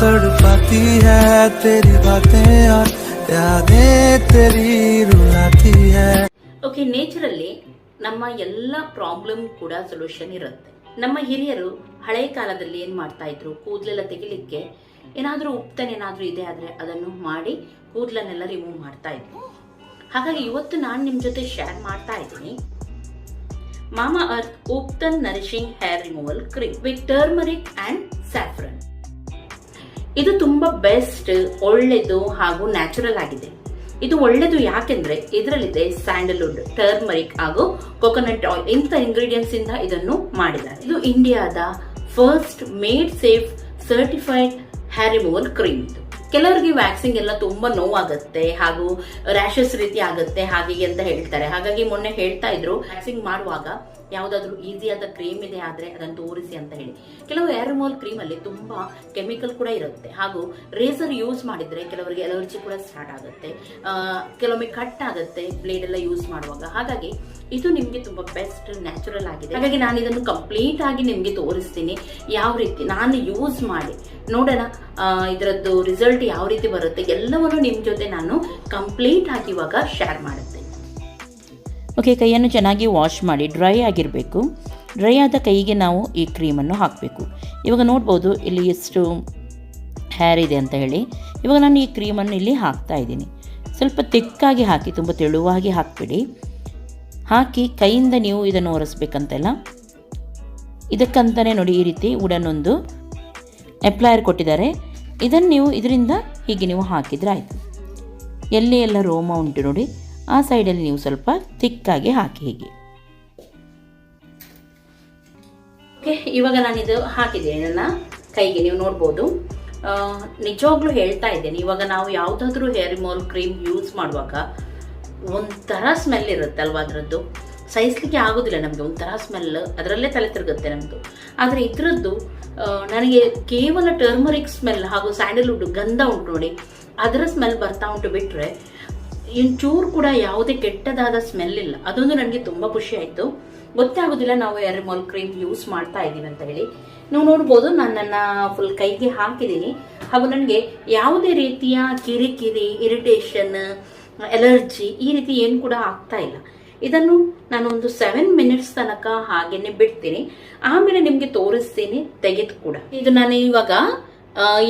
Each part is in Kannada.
तड़पाती है तेरी बातें और यादें तेरी रुलाती है. ಓಕೆ, ನೇಚರಲ್ಲಿ ನಮ್ಮ ಎಲ್ಲ ಪ್ರಾಬ್ಲಮ್ ಕೂಡ ಸೊಲ್ಯೂಷನ್ ಇರುತ್ತೆ. ನಮ್ಮ ಹಿರಿಯರು ಹಳೆ ಕಾಲದಲ್ಲಿ ಏನ್ ಮಾಡ್ತಾ ಇದ್ರು, ಕೂದಲೆಲ್ಲ ತೆಗಿಲಿಕ್ಕೆ ಏನಾದ್ರೂ ಉಪ್ತನೇನಾದ್ರೂ ಇದೆ ಆದ್ರೆ ಅದನ್ನು ಮಾಡಿ ಕೂದಲನ್ನೆಲ್ಲ ರಿಮೂವ್ ಮಾಡ್ತಾ ಇದ್ರು. ಹಾಗಾಗಿ ಇವತ್ತು ನಾನು ನಿಮ್ ಜೊತೆ ಶೇರ್ ಮಾಡ್ತಾ ಇದ್ದೀನಿ Mamaearth ubtan nourishing hair removal cream with turmeric and saffron. ಇದು ತುಂಬಾ ಬೆಸ್ಟ್, ಒಳ್ಳೆದು ಹಾಗೂ ನ್ಯಾಚುರಲ್ ಆಗಿದೆ. ಇದು ಒಳ್ಳೆದು ಯಾಕೆಂದ್ರೆ ಇದರಲ್ಲಿದೆ ಸ್ಯಾಂಡಲ್ವುಡ್, ಟರ್ಮರಿಕ್ ಹಾಗೂ ಕೊಕೊನಟ್ ಆಯಿಲ್ ಇಂಥ ಇಂಗ್ರೀಡಿಯೆಂಟ್ಸ್ ಇಂದ ಇದನ್ನು ಮಾಡಿದ್ದಾರೆ. ಇದು ಇಂಡಿಯಾದ first made safe certified hair removal cream. ಇದು ಕೆಲವರಿಗೆ ವ್ಯಾಕ್ಸಿಂಗ್ ಎಲ್ಲ ತುಂಬಾ ನೋವಾಗುತ್ತೆ ಹಾಗೂ ರ್ಯಾಷಸ್ ರೀತಿ ಆಗುತ್ತೆ ಹಾಗೆ ಅಂತ ಹೇಳ್ತಾರೆ. ಹಾಗಾಗಿ ಮೊನ್ನೆ ಹೇಳ್ತಾ ಇದ್ರು ವ್ಯಾಕ್ಸಿಂಗ್ ಮಾಡುವಾಗ ಯಾವ್ದಾದ್ರು ಈಸಿಯಾದ ಕ್ರೀಮ್ ಇದೆ ಆದ್ರೆ ಅದನ್ನು ತೋರಿಸಿ ಅಂತ ಹೇಳಿ. ಕೆಲವು ಹೇರ್ ರಿಮೂವಲ್ ಕ್ರೀಮ್ ಅಲ್ಲಿ ತುಂಬಾ ಕೆಮಿಕಲ್ ಕೂಡ ಇರುತ್ತೆ ಹಾಗೂ ರೇಸರ್ ಯೂಸ್ ಮಾಡಿದ್ರೆ ಕೆಲವರಿಗೆ ಅಲರ್ಜಿ ಕೂಡ ಸ್ಟಾರ್ಟ್ ಆಗುತ್ತೆ, ಕೆಲವೊಮ್ಮೆ ಕಟ್ ಆಗುತ್ತೆ ಬ್ಲೇಡ್ ಎಲ್ಲ ಯೂಸ್ ಮಾಡುವಾಗ. ಹಾಗಾಗಿ ಇದು ನಿಮ್ಗೆ ತುಂಬಾ ಬೆಸ್ಟ್ ನ್ಯಾಚುರಲ್ ಆಗಿದೆ. ಹಾಗಾಗಿ ನಾನು ಇದನ್ನು ಕಂಪ್ಲೀಟ್ ಆಗಿ ನಿಮ್ಗೆ ತೋರಿಸ್ತೀನಿ ಯಾವ ರೀತಿ ನಾನು ಯೂಸ್ ಮಾಡಿ ನೋಡೋಣ ಇದರದ್ದು ರಿಸಲ್ಟ್ ಯಾವ ರೀತಿ ಬರುತ್ತೆ ಎಲ್ಲವನ್ನು ನಿಮ್ ಜೊತೆ ನಾನು ಕಂಪ್ಲೀಟ್ ಆಗಿ ಇವಾಗ ಶೇರ್ ಮಾಡುತ್ತೇನೆ. ಓಕೆ, ಕೈಯನ್ನು ಚೆನ್ನಾಗಿ ವಾಶ್ ಮಾಡಿ ಡ್ರೈ ಆಗಿರಬೇಕು. ಡ್ರೈ ಆದ ಕೈಗೆ ನಾವು ಈ ಕ್ರೀಮನ್ನು ಹಾಕಬೇಕು. ಇವಾಗ ನೋಡ್ಬೋದು ಇಲ್ಲಿ ಎಷ್ಟು ಹೇರ್ ಇದೆ ಅಂತ ಹೇಳಿ. ಇವಾಗ ನಾನು ಈ ಕ್ರೀಮನ್ನು ಇಲ್ಲಿ ಹಾಕ್ತಾ ಇದ್ದೀನಿ. ಸ್ವಲ್ಪ ತೆಕ್ಕಾಗಿ ಹಾಕಿ, ತುಂಬ ತೆಳುವಾಗಿ ಹಾಕಿಬಿಡಿ. ಹಾಕಿ ಕೈಯಿಂದ ನೀವು ಇದನ್ನು ಒರೆಸ್ಬೇಕಂತೆಲ್ಲ. ಇದಕ್ಕಂತಲೇ ನೋಡಿ ಈ ರೀತಿ ವುಡನ್ ಒಂದು ಅಪ್ಲೈಯರ್ ಕೊಟ್ಟಿದ್ದಾರೆ. ಇದನ್ನು ನೀವು ಇದರಿಂದ ಹೀಗೆ ನೀವು ಹಾಕಿದರೆ ಆಯಿತು. ಎಲ್ಲಿ ಎಲ್ಲ ರೋಮ ಉಂಟು ನೋಡಿ ಆ ಸೈಡಲ್ಲಿ ನೀವು ಸ್ವಲ್ಪ ಥಿಕ್ಕಾಗಿ ಹಾಕಿ ಹೀಗೆ. ಓಕೆ, ಇವಾಗ ನಾನು ಇದು ಹಾಕಿದ್ದೇನೆ ನನ್ನ ಕೈಗೆ, ನೀವು ನೋಡ್ಬೋದು. ನಿಜವಾಗ್ಲೂ ಹೇಳ್ತಾ ಇದ್ದೇನೆ, ಇವಾಗ ನಾವು ಯಾವುದಾದ್ರೂ ಹೇರ್ ರಿಮೂವಲ್ ಕ್ರೀಮ್ ಯೂಸ್ ಮಾಡುವಾಗ ಒಂಥರ ಸ್ಮೆಲ್ ಇರುತ್ತೆ ಅಲ್ವಾ, ಅದರದ್ದು ಸಹಿಸ್ಲಿಕ್ಕೆ ಆಗೋದಿಲ್ಲ ನಮಗೆ. ಒಂಥರ ಸ್ಮೆಲ್, ಅದರಲ್ಲೇ ತಲೆ ತಿರುಗುತ್ತೆ ನಮ್ಮದು. ಆದರೆ ಇದರದ್ದು ನನಗೆ ಕೇವಲ ಟರ್ಮರಿಕ್ ಸ್ಮೆಲ್ ಹಾಗೂ ಸ್ಯಾಂಡಲ್ವುಡ್ ಗಂಧ ಉಂಟು ನೋಡಿ, ಅದರ ಸ್ಮೆಲ್ ಬರ್ತಾ ಉಂಟು ಬಿಟ್ಟರೆ ಇಂಚೂರು ಕೂಡ ಯಾವುದೇ ಕೆಟ್ಟದಾದ ಸ್ಮೆಲ್ ಇಲ್ಲ. ಅದೊಂದು ನನಗೆ ತುಂಬ ಖುಷಿ ಆಯಿತು. ಗೊತ್ತೇ ಆಗೋದಿಲ್ಲ ನಾವು ಹೇರ್ ರಿಮೂವಲ್ ಕ್ರೀಮ್ ಯೂಸ್ ಮಾಡ್ತಾ ಇದ್ದೀವಿ ಅಂತ ಹೇಳಿ. ನೀವು ನೋಡ್ಬೋದು ನಾನು ನನ್ನ ಫುಲ್ ಕೈಗೆ ಹಾಕಿದ್ದೀನಿ ಹಾಗೂ ನನಗೆ ಯಾವುದೇ ರೀತಿಯ ಕಿರಿಕಿರಿ, ಇರಿಟೇಷನ್, ಎಲರ್ಜಿ ಈ ರೀತಿ ಏನು ಕೂಡ ಆಗ್ತಾ ಇಲ್ಲ. ಇದನ್ನು ನಾನು ಒಂದು 7 ಮಿನಿಟ್ಸ್ ತನಕ ಹಾಗೇನೆ ಬಿಡ್ತೀನಿ, ಆಮೇಲೆ ನಿಮ್ಗೆ ತೋರಿಸ್ತೀನಿ ತೆಗೆದು ಕೂಡ. ಇದು ನಾನು ಇವಾಗ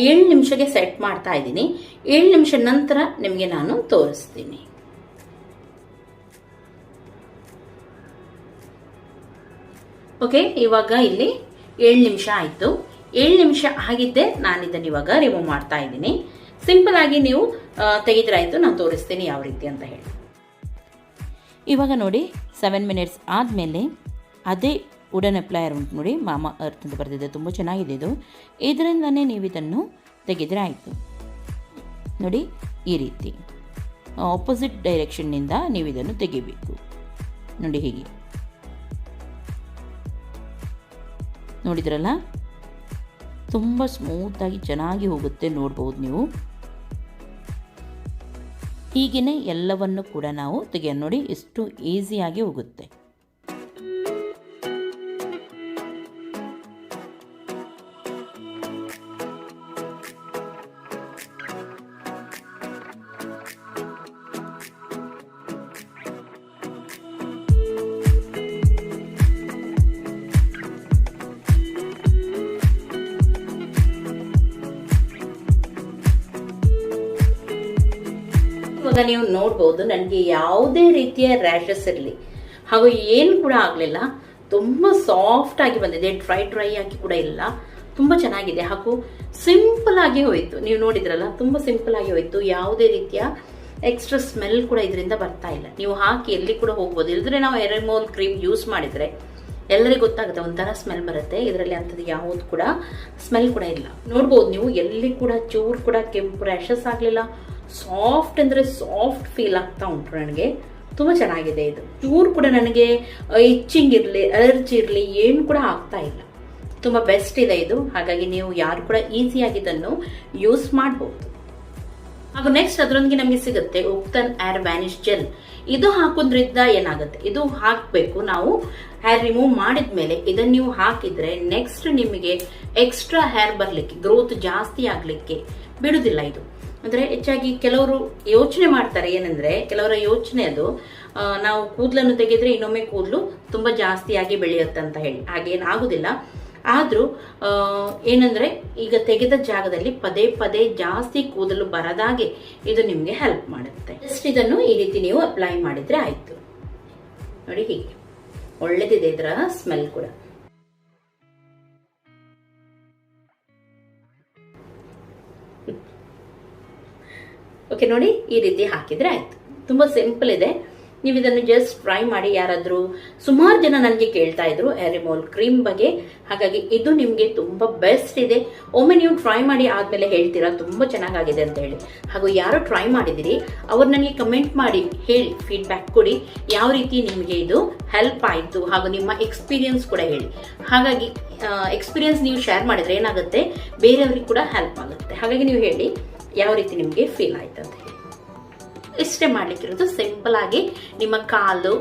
7 ನಿಮಿಷಕ್ಕೆ ಸೆಟ್ ಮಾಡ್ತಾ ಇದ್ದೀನಿ. 7 ನಿಮಿಷ ನಂತರ ನಿಮ್ಗೆ ನಾನು ತೋರಿಸ್ತೀನಿ. ಓಕೆ, ಇವಾಗ ಇಲ್ಲಿ 7 ನಿಮಿಷ ಆಯ್ತು. 7 ನಿಮಿಷ ಆಗಿದ್ದೆ ನಾನು ಇದನ್ನ ಇವಾಗ ರಿಮೂವ್ ಮಾಡ್ತಾ ಇದ್ದೀನಿ. ಸಿಂಪಲ್ ಆಗಿ ನೀವು ತೆಗೆದ್ರಾಯ್ತು, ನಾನು ತೋರಿಸ್ತೀನಿ ಯಾವ ರೀತಿ ಅಂತ ಹೇಳಿ. ಇವಾಗ ನೋಡಿ 7 ಮಿನಿಟ್ಸ್ ಆದಮೇಲೆ ಅದೇ ವುಡನ್ ಅಪ್ಲೈಯರ್ ಉಂಟು ನೋಡಿ, ಮಾಮಾ ಅರ್ತ್ ಅಂತ ಬರ್ತಿದೆ, ತುಂಬ ಚೆನ್ನಾಗಿದೆ ಇದು. ಇದರಿಂದನೇ ನೀವು ಇದನ್ನು ತೆಗೆದರೆ ಆಯಿತು. ನೋಡಿ ಈ ರೀತಿ ಆಪೋಸಿಟ್ ಡೈರೆಕ್ಷನ್ನಿಂದ ನೀವು ಇದನ್ನು ತೆಗಿಬೇಕು. ನೋಡಿ ಹೀಗೆ ನೋಡಿದ್ರಲ್ಲ, ತುಂಬ ಸ್ಮೂತಾಗಿ ಚೆನ್ನಾಗಿ ಹೋಗುತ್ತೆ, ನೋಡ್ಬೋದು ನೀವು. ಹೀಗೇ ಎಲ್ಲವನ್ನು ಕೂಡ ನಾವು ತೆಗೆಯೋಣ. ನೋಡಿ ಎಷ್ಟು ಈಸಿಯಾಗಿ ಹೋಗುತ್ತೆ. ಇವಾಗ ನೀವು ನೋಡ್ಬೋದು ನನಗೆ ಯಾವುದೇ ರೀತಿಯ ರ್ಯಾಷಸ್ ಇರಲಿ ಹಾಗೂ ಏನು ಕೂಡ ಆಗಲಿಲ್ಲ. ತುಂಬ ಸಾಫ್ಟ್ ಆಗಿ ಬಂದಿದೆ, ಡ್ರೈ ಆಗಿ ಕೂಡ ಇಲ್ಲ, ತುಂಬ ಚೆನ್ನಾಗಿದೆ ಹಾಗೂ ಸಿಂಪಲ್ ಆಗಿ ಹೋಯಿತು. ನೀವು ನೋಡಿದ್ರಲ್ಲ, ತುಂಬ ಸಿಂಪಲ್ ಆಗಿ ಹೋಯಿತು. ಯಾವುದೇ ರೀತಿಯ ಎಕ್ಸ್ಟ್ರಾ ಸ್ಮೆಲ್ ಕೂಡ ಇದರಿಂದ ಬರ್ತಾ ಇಲ್ಲ. ನೀವು ಹಾಕಿ ಎಲ್ಲಿ ಕೂಡ ಹೋಗ್ಬೋದು. ಇಲ್ಲದ್ರೆ ನಾವು ಹೇರ್ ರಿಮೂವಲ್ ಕ್ರೀಮ್ ಯೂಸ್ ಮಾಡಿದ್ರೆ ಎಲ್ಲರಿಗೂ ಗೊತ್ತಾಗುತ್ತೆ, ಒಂಥರ ಸ್ಮೆಲ್ ಬರುತ್ತೆ. ಇದರಲ್ಲಿ ಅಂಥದ್ದು ಯಾವುದು ಕೂಡ ಸ್ಮೆಲ್ ಕೂಡ ಇಲ್ಲ. ನೋಡ್ಬೋದು ನೀವು, ಎಲ್ಲಿ ಕೂಡ ಚೂರು ಕೂಡ ಕೆಂಪು ರ್ಯಾಷಸ್ ಆಗಲಿಲ್ಲ. ಸಾಫ್ಟ್ ಅಂದರೆ ಸಾಫ್ಟ್ ಫೀಲ್ ಆಗ್ತಾ ಉಂಟು ನನಗೆ. ತುಂಬ ಚೆನ್ನಾಗಿದೆ ಇದು. ಚೂರು ಕೂಡ ನನಗೆ ಇಚ್ಚಿಂಗ್ ಇರಲಿ, ಅಲರ್ಜಿ ಇರಲಿ ಏನು ಕೂಡ ಆಗ್ತಾ ಇಲ್ಲ. ತುಂಬ ಬೆಸ್ಟ್ ಇದೆ ಇದು. ಹಾಗಾಗಿ ನೀವು ಯಾರು ಕೂಡ ಈಸಿಯಾಗಿ ಇದನ್ನು ಯೂಸ್ ಮಾಡಬಹುದು. ಹಾಗೂ ನೆಕ್ಸ್ಟ್ ಅದರೊಂದಿಗೆ ನಮಗೆ ಸಿಗುತ್ತೆ ಉಪ್ತನ್ ಏರ್ ವ್ಯಾನಿಶ್ ಜೆಲ್. ಇದು ಹಾಕೋದ್ರಿಂದ ಏನಾಗುತ್ತೆ, ಇದು ಹಾಕಬೇಕು ನಾವು ಹೇರ್ ರಿಮೂವ್ ಮಾಡಿದ್ಮೇಲೆ ಇದನ್ನ ನೀವು ಹಾಕಿದ್ರೆ ನೆಕ್ಸ್ಟ್ ನಿಮಗೆ ಎಕ್ಸ್ಟ್ರಾ ಹೇರ್ ಬರ್ಲಿಕ್ಕೆ, ಗ್ರೋತ್ ಜಾಸ್ತಿ ಆಗ್ಲಿಕ್ಕೆ ಬಿಡುದಿಲ್ಲ ಇದು. ಅಂದ್ರೆ ಹೆಚ್ಚಾಗಿ ಕೆಲವರು ಯೋಚನೆ ಮಾಡ್ತಾರೆ, ಏನಂದ್ರೆ ಕೆಲವರ ಯೋಚನೆ ಅದು ನಾವು ಕೂದಲನ್ನು ತೆಗೆದ್ರೆ ಇನ್ನೊಮ್ಮೆ ಕೂದಲು ತುಂಬಾ ಜಾಸ್ತಿಯಾಗಿ ಬೆಳೆಯುತ್ತೆ ಅಂತ ಹೇಳಿ. ಹಾಗೇನಾಗುದಿಲ್ಲ. ಆದ್ರೂ ಏನಂದ್ರೆ ಈಗ ತೆಗೆದ ಜಾಗದಲ್ಲಿ ಪದೇ ಪದೇ ಜಾಸ್ತಿ ಕೂದಲು ಬರದಾಗೆ ಇದು ನಿಮ್ಗೆ ಹೆಲ್ಪ್ ಮಾಡುತ್ತೆ. ಜಸ್ಟ್ ಇದನ್ನು ಈ ರೀತಿ ನೀವು ಅಪ್ಲೈ ಮಾಡಿದ್ರೆ ಆಯ್ತು. ನೋಡಿ, ಹೀಗೆ ಒಳ್ಳೆದಿದೆ ಇದರ ಸ್ಮೆಲ್ ಕೂಡ. ಓಕೆ, ನೋಡಿ ಈ ರೀತಿ ಹಾಕಿದ್ರೆ ಆಯ್ತು. ತುಂಬಾ ಸಿಂಪಲ್ ಇದೆ. ನೀವು ಇದನ್ನು ಜಸ್ಟ್ ಟ್ರೈ ಮಾಡಿ. ಯಾರಾದ್ರೂ ಸುಮಾರು ಜನ ನನಗೆ ಕೇಳ್ತಾ ಇದ್ರು ಹೇರ್ ರಿಮೂವಲ್ ಕ್ರೀಮ್ ಬಗ್ಗೆ, ಹಾಗಾಗಿ ಇದು ನಿಮ್ಗೆ ತುಂಬಾ ಬೆಸ್ಟ್ ಇದೆ. ಒಮ್ಮೆ ನೀವು ಟ್ರೈ ಮಾಡಿ ಆದ್ಮೇಲೆ ಹೇಳ್ತೀರಾ ತುಂಬಾ ಚೆನ್ನಾಗಿದೆ ಅಂತ ಹೇಳಿ. ಹಾಗೂ ಯಾರು ಟ್ರೈ ಮಾಡಿದಿರಿ ಅವ್ರು ನನಗೆ ಕಮೆಂಟ್ ಮಾಡಿ ಹೇಳಿ, ಫೀಡ್ಬ್ಯಾಕ್ ಕೊಡಿ, ಯಾವ ರೀತಿ ನಿಮಗೆ ಇದು ಹೆಲ್ಪ್ ಆಯ್ತು, ಹಾಗೂ ನಿಮ್ಮ ಎಕ್ಸ್ಪೀರಿಯನ್ಸ್ ಕೂಡ ಹೇಳಿ. ಹಾಗಾಗಿ ಎಕ್ಸ್ಪೀರಿಯನ್ಸ್ ನೀವು ಶೇರ್ ಮಾಡಿದ್ರೆ ಏನಾಗುತ್ತೆ, ಬೇರೆಯವ್ರಿಗೆ ಕೂಡ ಹೆಲ್ಪ್ ಆಗುತ್ತೆ. ಹಾಗಾಗಿ ನೀವು ಹೇಳಿ ಯಾವ ರೀತಿ ನಿಮಗೆ ಫೀಲ್ ಆಯ್ತು ಅಂತ ಹೇಳಿ. ಇಷ್ಟೇ ಮಾಡ್ಲಿಕ್ಕಿರೋದು. ಸಿಂಪಲ್ ಆಗಿ ನಿಮ್ಮ ಕಾಲು,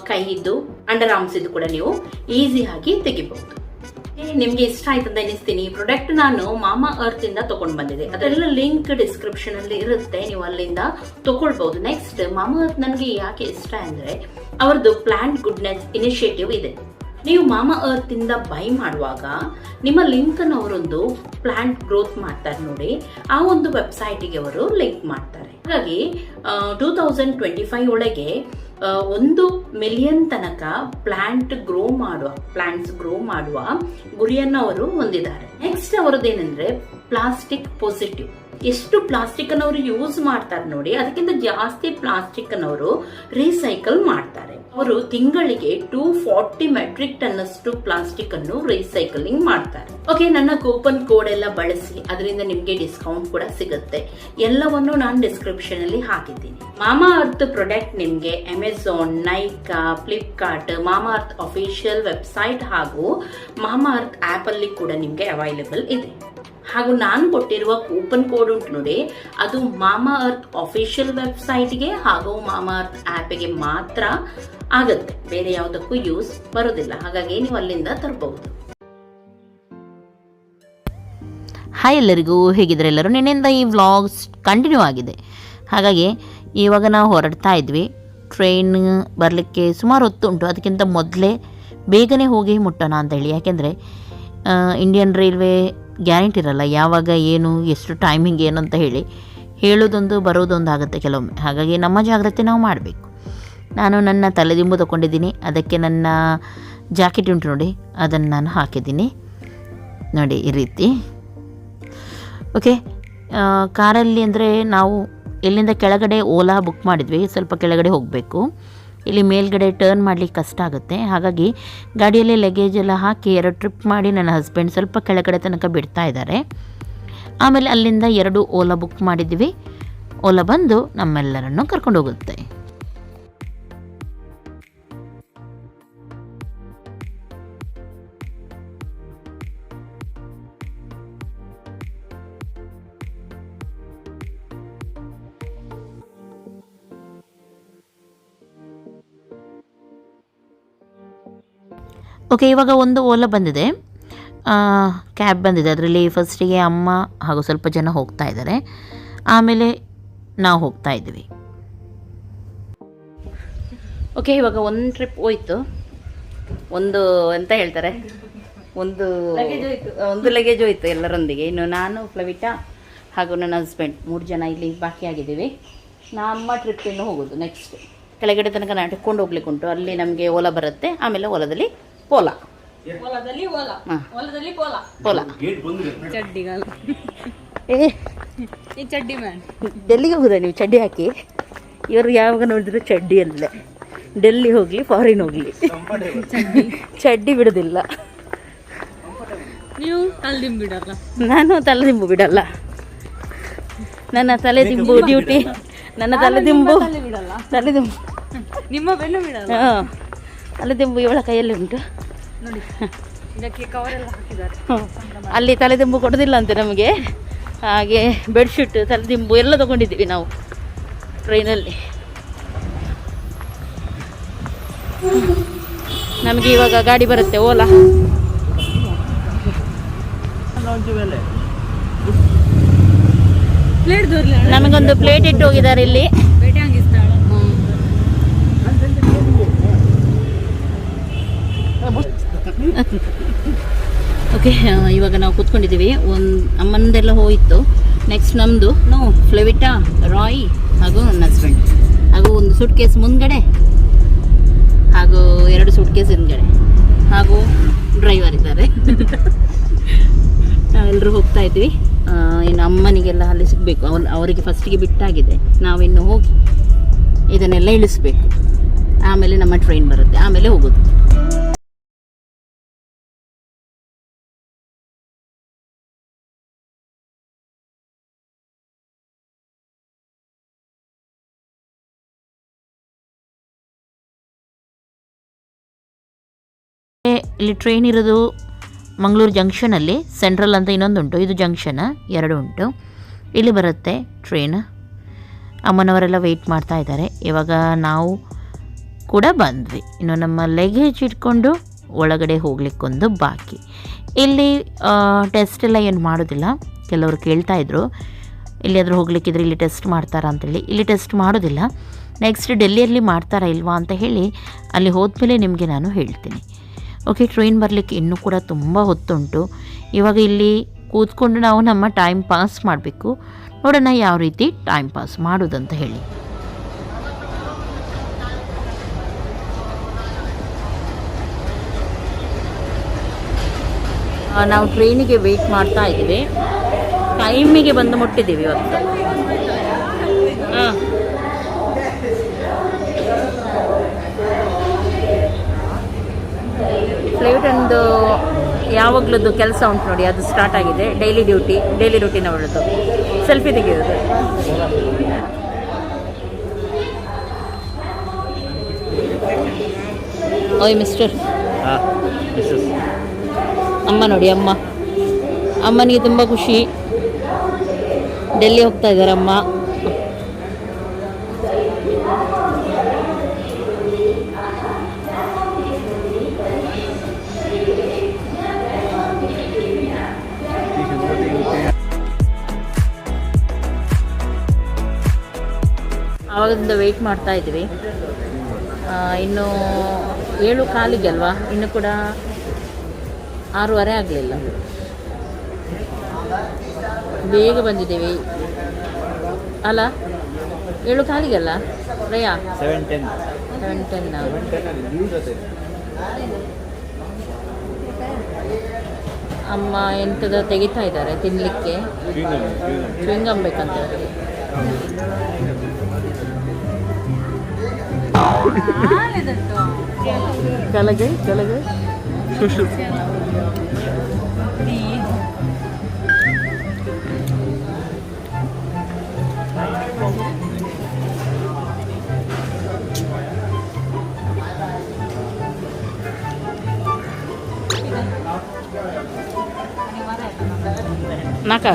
ಕೈಯಿದ್ದು, ಅಂಡರ್ ಆರ್ಮ್ಸ್ ಇದ್ದು ಕೂಡ ನೀವು ಈಸಿ ಆಗಿ ತೆಗಿಬಹುದು. ನಿಮ್ಗೆ ಇಷ್ಟ ಆಯ್ತು ಅಂತ ಎನಿಸ್ತೀನಿ. ಈ ಪ್ರಾಡಕ್ಟ್ ನಾನು ಮಾಮಾ ಅರ್ತ್ ಇಂದ ತಗೊಂಡ್ ಬಂದಿದೆ. ಅದೆಲ್ಲ ಲಿಂಕ್ ಡಿಸ್ಕ್ರಿಪ್ಷನ್ ಅಲ್ಲಿ ಇರುತ್ತೆ, ನೀವು ಅಲ್ಲಿಂದ ತಗೊಳ್ಬಹುದು. ನೆಕ್ಸ್ಟ್, ಮಾಮಾ ಅರ್ತ್ ನನಗೆ ಯಾಕೆ ಇಷ್ಟ ಅಂದ್ರೆ ಅವರದ್ದು ಪ್ಲಾಂಟ್ ಗುಡ್ನೆಸ್ ಇನಿಷಿಯೇಟಿವ್ ಇದೆ. ನೀವು ಮಾಮಾ ಅರ್ತ್ ಇಂದ ಬೈ ಮಾಡುವಾಗ ನಿಮ್ಮ ಲಿಂಕ್ ಅನ್ನು ಅವರೊಂದು ಪ್ಲಾಂಟ್ ಗ್ರೋತ್ ಮಾಡ್ತಾರೆ ನೋಡಿ, ಆ ಒಂದು ವೆಬ್ಸೈಟ್ಗೆ ಅವರು ಲಿಂಕ್ ಮಾಡ್ತಾರೆ. ಹಾಗಾಗಿ 2025 ಒಳಗೆ 1 ಮಿಲಿಯನ್ ತನಕ ಪ್ಲಾಂಟ್ಸ್ ಗ್ರೋ ಮಾಡುವ ಗುರಿಯನ್ನು ಅವರು ಹೊಂದಿದ್ದಾರೆ. ನೆಕ್ಸ್ಟ್ ಅವರದ್ದೇನೆಂದ್ರೆ ಪ್ಲಾಸ್ಟಿಕ್ ಪಾಸಿಟಿವ್. ಎಷ್ಟು ಪ್ಲಾಸ್ಟಿಕ್ ಅನ್ನು ಅವರು ಯೂಸ್ ಮಾಡ್ತಾರೆ ನೋಡಿ, ಅದಕ್ಕಿಂತ ಜಾಸ್ತಿ ಪ್ಲಾಸ್ಟಿಕ್ ಅನ್ನು ಅವರು ರೀಸೈಕಲ್ ಮಾಡ್ತಾರೆ. ಅವರು ತಿಂಗಳಿಗೆ 240 ಮೆಟ್ರಿಕ್ ಟನ್ ಅಷ್ಟು ಪ್ಲಾಸ್ಟಿಕ್ ಅನ್ನು ರೀಸೈಕಲಿಂಗ್ ಮಾಡ್ತಾರೆ. ಓಕೆ, ನನ್ನ ಕೂಪನ್ ಕೋಡ್ ಎಲ್ಲ ಬಳಸಿ, ಅದರಿಂದ ನಿಮ್ಗೆ ಡಿಸ್ಕೌಂಟ್ ಕೂಡ ಸಿಗುತ್ತೆ. ಎಲ್ಲವನ್ನು ನಾನು ಡಿಸ್ಕ್ರಿಪ್ಷನ್ ಅಲ್ಲಿ ಹಾಕಿದ್ದೀನಿ. ಮಾಮಾ ಅರ್ತ್ ಪ್ರಾಡಕ್ಟ್ ನಿಮ್ಗೆ ಅಮೆಝಾನ್, ನೈಕಾ, ಫ್ಲಿಪ್ಕಾರ್ಟ್, ಮಾಮಾ ಅರ್ತ್ ಅಫಿಷಿಯಲ್ ವೆಬ್ಸೈಟ್ ಹಾಗೂ ಮಾಮಾ ಅರ್ತ್ ಆಪ್ ಅಲ್ಲಿ ಕೂಡ ನಿಮ್ಗೆ ಅವೈಲೇಬಲ್ ಇದೆ. ಹಾಗೂ ನಾನು ಕೊಟ್ಟಿರುವ ಕೂಪನ್ ಕೋಡ್ ಉಂಟು ನೋಡಿ, ಅದು ಮಾಮಾ ಅರ್ತ್ ಅಫಿಷಿಯಲ್ ವೆಬ್ಸೈಟ್ಗೆ ಹಾಗೂ ಮಾಮಾ ಅರ್ತ್ ಆಪ್ಗೆ ಮಾತ್ರ ಆಗುತ್ತೆ, ಬೇರೆ ಯಾವುದಕ್ಕೂ ಯೂಸ್ ಬರೋದಿಲ್ಲ. ಹಾಗಾಗಿ ನೀವು ಅಲ್ಲಿಂದ ತರಬಹುದು. ಹಾಯ್ ಎಲ್ಲರಿಗೂ, ಹೇಗಿದ್ರೆ ಎಲ್ಲರೂ? ನಿನ್ನೆಯಿಂದ ಈ ವ್ಲಾಗ್ಸ್ ಕಂಟಿನ್ಯೂ ಆಗಿದೆ. ಹಾಗಾಗಿ ಇವಾಗ ನಾವು ಹೊರಡ್ತಾ ಇದ್ವಿ. ಟ್ರೈನ್ ಬರಲಿಕ್ಕೆ ಸುಮಾರು ಹೊತ್ತು ಉಂಟು. ಅದಕ್ಕಿಂತ ಮೊದಲೇ ಬೇಗನೆ ಹೋಗಿ ಮುಟ್ಟೋಣ ಅಂತ ಹೇಳಿ. ಯಾಕೆಂದರೆ ಇಂಡಿಯನ್ ರೈಲ್ವೆ ಗ್ಯಾರಂಟಿ ಇರಲ್ಲ, ಯಾವಾಗ ಏನು, ಎಷ್ಟು ಟೈಮಿಂಗ್ ಏನು ಅಂತ ಹೇಳಿ ಹೇಳೋದೊಂದು ಬರೋದೊಂದು ಆಗುತ್ತೆ ಕೆಲವೊಮ್ಮೆ. ಹಾಗಾಗಿ ನಮ್ಮ ಜಾಗ್ರತೆ ನಾವು ಮಾಡಬೇಕು. ನಾನು ನನ್ನ ತಲೆದಿಂಬು ತೊಗೊಂಡಿದ್ದೀನಿ, ಅದಕ್ಕೆ ನನ್ನ ಜಾಕೆಟ್ ಉಂಟು ನೋಡಿ, ಅದನ್ನು ನಾನು ಹಾಕಿದ್ದೀನಿ ನೋಡಿ ಈ ರೀತಿ. ಓಕೆ, ಕಾರಲ್ಲಿ ಅಂದರೆ ನಾವು ಇಲ್ಲಿಂದ ಕೆಳಗಡೆ ಓಲಾ ಬುಕ್ ಮಾಡಿದ್ವಿ. ಸ್ವಲ್ಪ ಕೆಳಗಡೆ ಹೋಗಬೇಕು. ಇಲ್ಲಿ ಮೇಲ್ಗಡೆ ಟರ್ನ್ ಮಾಡಲಿಕ್ಕೆ ಕಷ್ಟ ಆಗುತ್ತೆ. ಹಾಗಾಗಿ ಗಾಡಿಯಲ್ಲಿ ಲಗೇಜ್ ಎಲ್ಲ ಹಾಕಿ 2 ಟ್ರಿಪ್ ಮಾಡಿ ನನ್ನ ಹಸ್ಬೆಂಡ್ ಸ್ವಲ್ಪ ಕೆಳಗಡೆ ತನಕ ಬಿಡ್ತಾ ಇದ್ದಾರೆ. ಆಮೇಲೆ ಅಲ್ಲಿಂದ 2 ಓಲಾ ಬುಕ್ ಮಾಡಿದ್ವಿ. ಓಲಾ ಬಂದು ನಮ್ಮೆಲ್ಲರನ್ನು ಕರ್ಕೊಂಡು ಹೋಗುತ್ತೆ. ಓಕೆ, ಇವಾಗ ಒಂದು ಓಲಾ ಬಂದಿದೆ, ಕ್ಯಾಬ್ ಬಂದಿದೆ. ಅದರಲ್ಲಿ ಫಸ್ಟಿಗೆ ಅಮ್ಮ ಹಾಗೂ ಸ್ವಲ್ಪ ಜನ ಹೋಗ್ತಾ ಇದ್ದಾರೆ. ಆಮೇಲೆ ನಾವು ಹೋಗ್ತಾ ಇದ್ವಿ. ಓಕೆ, ಇವಾಗ ಒಂದು ಟ್ರಿಪ್ ಹೋಯ್ತು. ಒಂದು ಎಂತ ಹೇಳ್ತಾರೆ, ಒಂದು ಲಗೇಜ್ ಹೋಯ್ತು ಎಲ್ಲರೊಂದಿಗೆ. ಇನ್ನು ನಾನು, ಫ್ಲವಿಟಾ ಹಾಗೂ ನನ್ನ ಹಸ್ಬೆಂಡ್ 3 ಜನ ಇಲ್ಲಿ ಬಾಕಿಯಾಗಿದ್ದೀವಿ. ನಮ್ಮ ಟ್ರಿಪ್ ಇನ್ನು ಹೋಗೋದು ನೆಕ್ಸ್ಟ್ ಕೆಳಗಡೆ ತನಕ ನಡ್ಕೊಂಡು ಹೋಗ್ಲಿಕ್ಕೆ ಉಂಟು. ಅಲ್ಲಿ ನಮಗೆ ಓಲಾ ಬರುತ್ತೆ, ಆಮೇಲೆ ಓಲಾದಲ್ಲಿ ಪೋಲಾ. ಡೆಲ್ಲಿಗೆ ಹೋಗುದ ನೀವು ಚಡ್ಡಿ ಹಾಕಿ? ಇವರು ಯಾವಾಗ ನೋಡಿದ್ರು ಚಡ್ಡಿ ಅಲ್ಲೇ. ಡೆಲ್ಲಿ ಹೋಗ್ಲಿ ಫಾರಿನ್ ಹೋಗ್ಲಿ ಚಡ್ಡಿ ಬಿಡೋದಿಲ್ಲ. ನೀವು ತಲೆದಿಂಬು ಬಿಡಲ್ಲ? ನಾನು ತಲೆದಿಂಬು ಬಿಡಲ್ಲ. ನನ್ನ ತಲೆದಿಂಬು ಡ್ಯೂಟಿ, ನನ್ನ ತಲೆದಿಂಬು ನಿಮ್ಮ ಬೆನ್ನು ಬಿಡಲ್ಲ. ತಲೆದಿಂಬು ಇವಳ ಕೈಯಲ್ಲಿ ಉಂಟು ನೋಡಿ, ಇದಕ್ಕೆ ಕವರೆಲ್ಲ ಹಾಕಿದ್ದಾರೆ. ಅಲ್ಲಿ ತಲೆದಿಂಬು ಕೊಡೋದಿಲ್ಲ ಅಂತೆ ನಮಗೆ. ಹಾಗೆ ಬೆಡ್ಶೀಟ್, ತಲೆದಿಂಬು ಎಲ್ಲ ತಗೊಂಡಿದ್ದೀವಿ ನಾವು ಟ್ರೈನಲ್ಲಿ. ನಮಗೆ ಇವಾಗ ಗಾಡಿ ಬರುತ್ತೆ ಓಲಾ. ನಮಗೊಂದು ಪ್ಲೇಟ್ ಇಟ್ಟು ಹೋಗಿದ್ದಾರೆ ಇಲ್ಲಿ. ಓಕೆ, ಇವಾಗ ನಾವು ಕೂತ್ಕೊಂಡಿದ್ದೀವಿ. ಅಮ್ಮಂದೆಲ್ಲ ಹೋಯಿತು. ನೆಕ್ಸ್ಟ್ ನಮ್ಮದು ಫ್ಲೆವಿಟಾ, ರಾಯ್ ಹಾಗೂ ನನ್ನ ಹಸ್ಬೆಂಡ್ ಹಾಗೂ ಒಂದು ಸೂಟ್ ಕೇಸ್ ಮುಂದ್ಗಡೆ ಹಾಗೂ 2 ಸೂಟ್ ಕೇಸ್ ಹಿಂದ್ಗಡೆ ಹಾಗೂ ಡ್ರೈವರ್ ಇದ್ದಾರೆ. ನಾವೆಲ್ಲರೂ ಹೋಗ್ತಾ ಇದ್ವಿ. ಇನ್ನು ಅಮ್ಮನಿಗೆಲ್ಲ ಅಲ್ಲಿ ಸಿಗಬೇಕು. ಅವರಿಗೆ ಫಸ್ಟಿಗೆ ಬಿಟ್ಟಾಗಿದೆ. ನಾವಿನ್ನು ಹೋಗಿ ಇದನ್ನೆಲ್ಲ ಇಳಿಸ್ಬೇಕು. ಆಮೇಲೆ ನಮ್ಮ ಟ್ರೈನ್ ಬರುತ್ತೆ, ಆಮೇಲೆ ಹೋಗೋದು. ಇಲ್ಲಿ ಟ್ರೈನ್ ಇರೋದು ಮಂಗಳೂರು ಜಂಕ್ಷನಲ್ಲಿ. ಸೆಂಟ್ರಲ್ ಅಂತ ಇನ್ನೊಂದುಂಟು, ಇದು ಜಂಕ್ಷನ್ 2 ಉಂಟು. ಇಲ್ಲಿ ಬರುತ್ತೆ ಟ್ರೈನ್. ಅಮ್ಮನವರೆಲ್ಲ ವೆಯ್ಟ್ ಮಾಡ್ತಾ ಇದ್ದಾರೆ. ಇವಾಗ ನಾವು ಕೂಡ ಬಂದ್ವಿ. ಇನ್ನು ನಮ್ಮ ಲಗೇಜ್ ಇಟ್ಕೊಂಡು ಒಳಗಡೆ ಹೋಗ್ಲಿಕ್ಕೊಂದು ಬಾಕಿ. ಇಲ್ಲಿ ಟೆಸ್ಟ್ ಎಲ್ಲ ಏನು ಮಾಡೋದಿಲ್ಲ. ಕೆಲವರು ಕೇಳ್ತಾಯಿದ್ರು ಎಲ್ಲಿಯಾದರೂ ಹೋಗ್ಲಿಕ್ಕಿದ್ರೆ ಇಲ್ಲಿ ಟೆಸ್ಟ್ ಮಾಡ್ತಾರಾ ಅಂತೇಳಿ. ಇಲ್ಲಿ ಟೆಸ್ಟ್ ಮಾಡೋದಿಲ್ಲ. ನೆಕ್ಸ್ಟ್ ಡೆಲ್ಲಿಯಲ್ಲಿ ಮಾಡ್ತಾರಾ ಇಲ್ವಾ ಅಂತ ಹೇಳಿ ಅಲ್ಲಿ ಹೋದ್ಮೇಲೆ ನಿಮಗೆ ನಾನು ಹೇಳ್ತೀನಿ. ಓಕೆ, ಟ್ರೈನ್ ಬರಲಿಕ್ಕೆ ಇನ್ನೂ ಕೂಡ ತುಂಬ ಹೊತ್ತುಂಟು. ಇವಾಗ ಇಲ್ಲಿ ಕೂತ್ಕೊಂಡು ನಾವು ನಮ್ಮ ಟೈಮ್ ಪಾಸ್ ಮಾಡಬೇಕು. ನೋಡೋಣ ಯಾವ ರೀತಿ ಟೈಮ್ ಪಾಸ್ ಮಾಡೋದಂತ ಹೇಳಿ. ನಾವು ಟ್ರೈನಿಗೆ ವೆಯ್ಟ್ ಮಾಡ್ತಾ ಇದ್ದೀವಿ. ಟೈಮಿಗೆ ಬಂದು ಮುಟ್ಟಿದ್ದೀವಿ ಇವತ್ತು. ಫ್ಲೈಟ್ ಒಂದು ಯಾವಾಗಲದ್ದು ಕೆಲಸ ಉಂಟು ನೋಡಿ, ಅದು ಸ್ಟಾರ್ಟ್ ಆಗಿದೆ. ಡೈಲಿ ಡ್ಯೂಟಿನ ಒಳ್ಳೆದು ಸೆಲ್ಫಿ ತೆಗೆಯೋದು. ಓಯ್ ಮಿಸ್ಟರ್. ಅಮ್ಮ ನೋಡಿ, ಅಮ್ಮನಿಗೆ ತುಂಬ ಖುಷಿ. ಡೆಲ್ಲಿ ಹೋಗ್ತಾ ಇದ್ದಾರೆ ಅಮ್ಮ. ಆವಾಗಿಂದ ವೆಯ್ಟ್ ಮಾಡ್ತಾ ಇದ್ವಿ. ಇನ್ನು 7:15 ಅಲ್ವಾ, ಇನ್ನು ಕೂಡ 6:30 ಆಗಲಿಲ್ಲ. ಬೇಗ ಬಂದಿದ್ದೇವೆ ಅಲ್ಲ. 7:15 ಅಲ್ಲ ರಯ್ಯ? 7:10. ಅಮ್ಮ ಎಂಥದ ತೆಗಿತಾ ಇದ್ದಾರೆ ತಿನ್ನಲಿಕ್ಕೆ. ಚ್ಯೂಯಿಂಗಮ್ ಬೇಕಂತ. ಕೆಳಗೆ ನಾಲ್ಕು.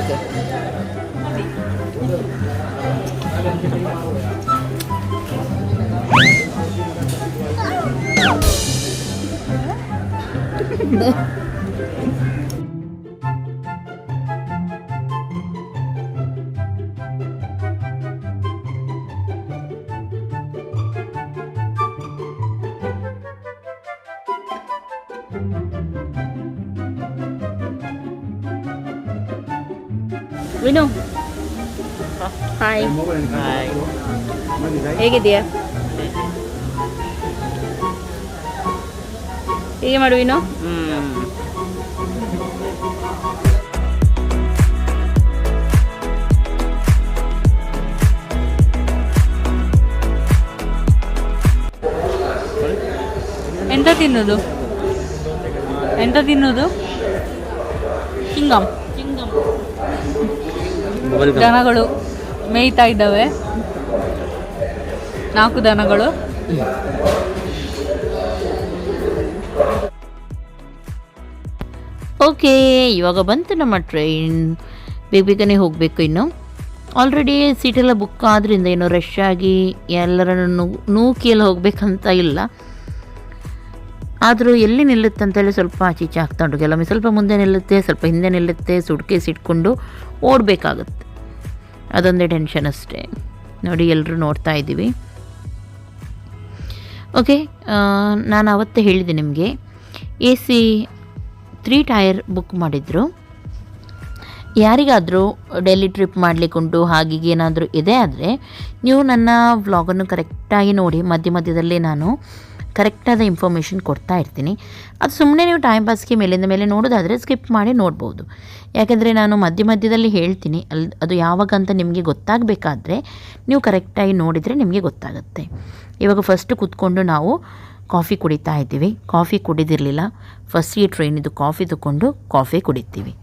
ವಿನು, ಹಾಯ್. ಹೇಗಿದೆಯಾ? ಹೀಗೆ ಮಾಡು ವಿನು. ಎಂತ ತಿನ್ನೋದು? ಚಿಂಗಮ್. ದನಗಳು ಮೇಯ್ತಾ ಇದ್ದಾವೆ, 4 ದನಗಳು. ಓಕೆ, ಇವಾಗ ಬಂತು ನಮ್ಮ ಟ್ರೈನ್. ಬೇಗನೆ ಹೋಗಬೇಕು. ಇನ್ನು ಆಲ್ರೆಡಿ ಸೀಟೆಲ್ಲ ಬುಕ್ ಆದ್ದರಿಂದ ಏನು ರಶ್ ಆಗಿ ಎಲ್ಲರನ್ನು ನೂಕಿಯಲ್ಲಿ ಹೋಗಬೇಕಂತ ಇಲ್ಲ. ಆದರೂ ಎಲ್ಲಿ ನಿಲ್ಲುತ್ತೆ ಅಂತೇಳಿ ಸ್ವಲ್ಪ ಆಚೀಚೆ ಆಗ್ತಾ ಉಂಟು. ಕೆಲವೊಮ್ಮೆ ಸ್ವಲ್ಪ ಮುಂದೆ ನಿಲ್ಲುತ್ತೆ, ಸ್ವಲ್ಪ ಹಿಂದೆ ನಿಲ್ಲುತ್ತೆ, ಸುಟ್ಕೇಸ್ ಇಟ್ಕೊಂಡು ಓಡಬೇಕಾಗುತ್ತೆ. ಅದೊಂದೇ ಟೆನ್ಷನ್ ಅಷ್ಟೇ. ನೋಡಿ ಎಲ್ಲರೂ ನೋಡ್ತಾ ಇದ್ದೀವಿ. ಓಕೆ, ನಾನು ಅವತ್ತೇ ಹೇಳಿದೆ ನಿಮಗೆ AC 3 ಟೈರ್ ಬುಕ್ ಮಾಡಿದ್ರು. ಯಾರಿಗಾದರೂ ಡೆಲ್ಲಿ ಟ್ರಿಪ್ ಮಾಡಲಿಕ್ಕುಂಟು ಹಾಗೀಗೆ ಏನಾದರೂ ಇದೆ ಆದರೆ ನೀವು ನನ್ನ ವ್ಲಾಗನ್ನು ಕರೆಕ್ಟಾಗಿ ನೋಡಿ. ಮಧ್ಯದಲ್ಲಿ ನಾನು ಕರೆಕ್ಟಾದ ಇನ್ಫಾರ್ಮೇಷನ್ ಕೊಡ್ತಾ ಇರ್ತೀನಿ. ಅದು ಸುಮ್ಮನೆ ನೀವು ಟೈಮ್ ಪಾಸ್ಗೆ ಮೇಲಿಂದ ಮೇಲೆ ನೋಡೋದಾದರೆ ಸ್ಕಿಪ್ ಮಾಡಿ ನೋಡ್ಬೋದು. ಯಾಕೆಂದರೆ ನಾನು ಮಧ್ಯದಲ್ಲಿ ಹೇಳ್ತೀನಿ, ಅದು ಯಾವಾಗ ಅಂತ ನಿಮಗೆ ಗೊತ್ತಾಗಬೇಕಾದ್ರೆ ನೀವು ಕರೆಕ್ಟಾಗಿ ನೋಡಿದರೆ ನಿಮಗೆ ಗೊತ್ತಾಗುತ್ತೆ. ಇವಾಗ ಫಸ್ಟ್ ಕೂತ್ಕೊಂಡು ನಾವು ಕಾಫಿ ಕುಡಿತಾ ಇದ್ದೀವಿ. ಕಾಫಿ ಕುಡಿದಿರಲಿಲ್ಲ, ಫಸ್ಟಿಗೆ ಟ್ರೈನಿದ್ದು ಕಾಫಿ ತಗೊಂಡು ಕಾಫಿ ಕುಡಿತೀವಿ,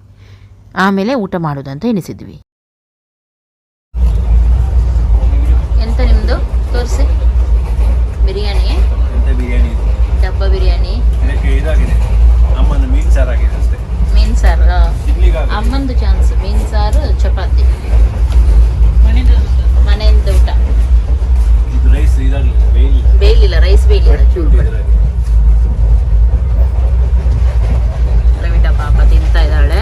ಆಮೇಲೆ ಊಟ ಮಾಡೋದಂತ ಎನಿಸಿದ್ವಿ. ಎಂತ ನಿಮ್ಮದು ತೋರಿಸಿ? ಬಿರಿಯಾನಿ, ಡಬ್ಬ ಬಿರಿಯಾನಿ, ಮೀನು ಸಾರು, ಅಮ್ಮಂದು ಚಾನ್ಸ್, ಮೀನು ಸಾರು, ಚಪಾತಿ, ಮನೆಯಿಂದ ಊಟ. ಬೇಯಲಿಲ್ಲ, ರೈಸ್ ಬೇಯಲಿಲ್ಲ, ಚೂರು ಪ್ರವಿಟ ಪಾಪ ತಿಂತಾ ಇದ್ದಾಳೆ.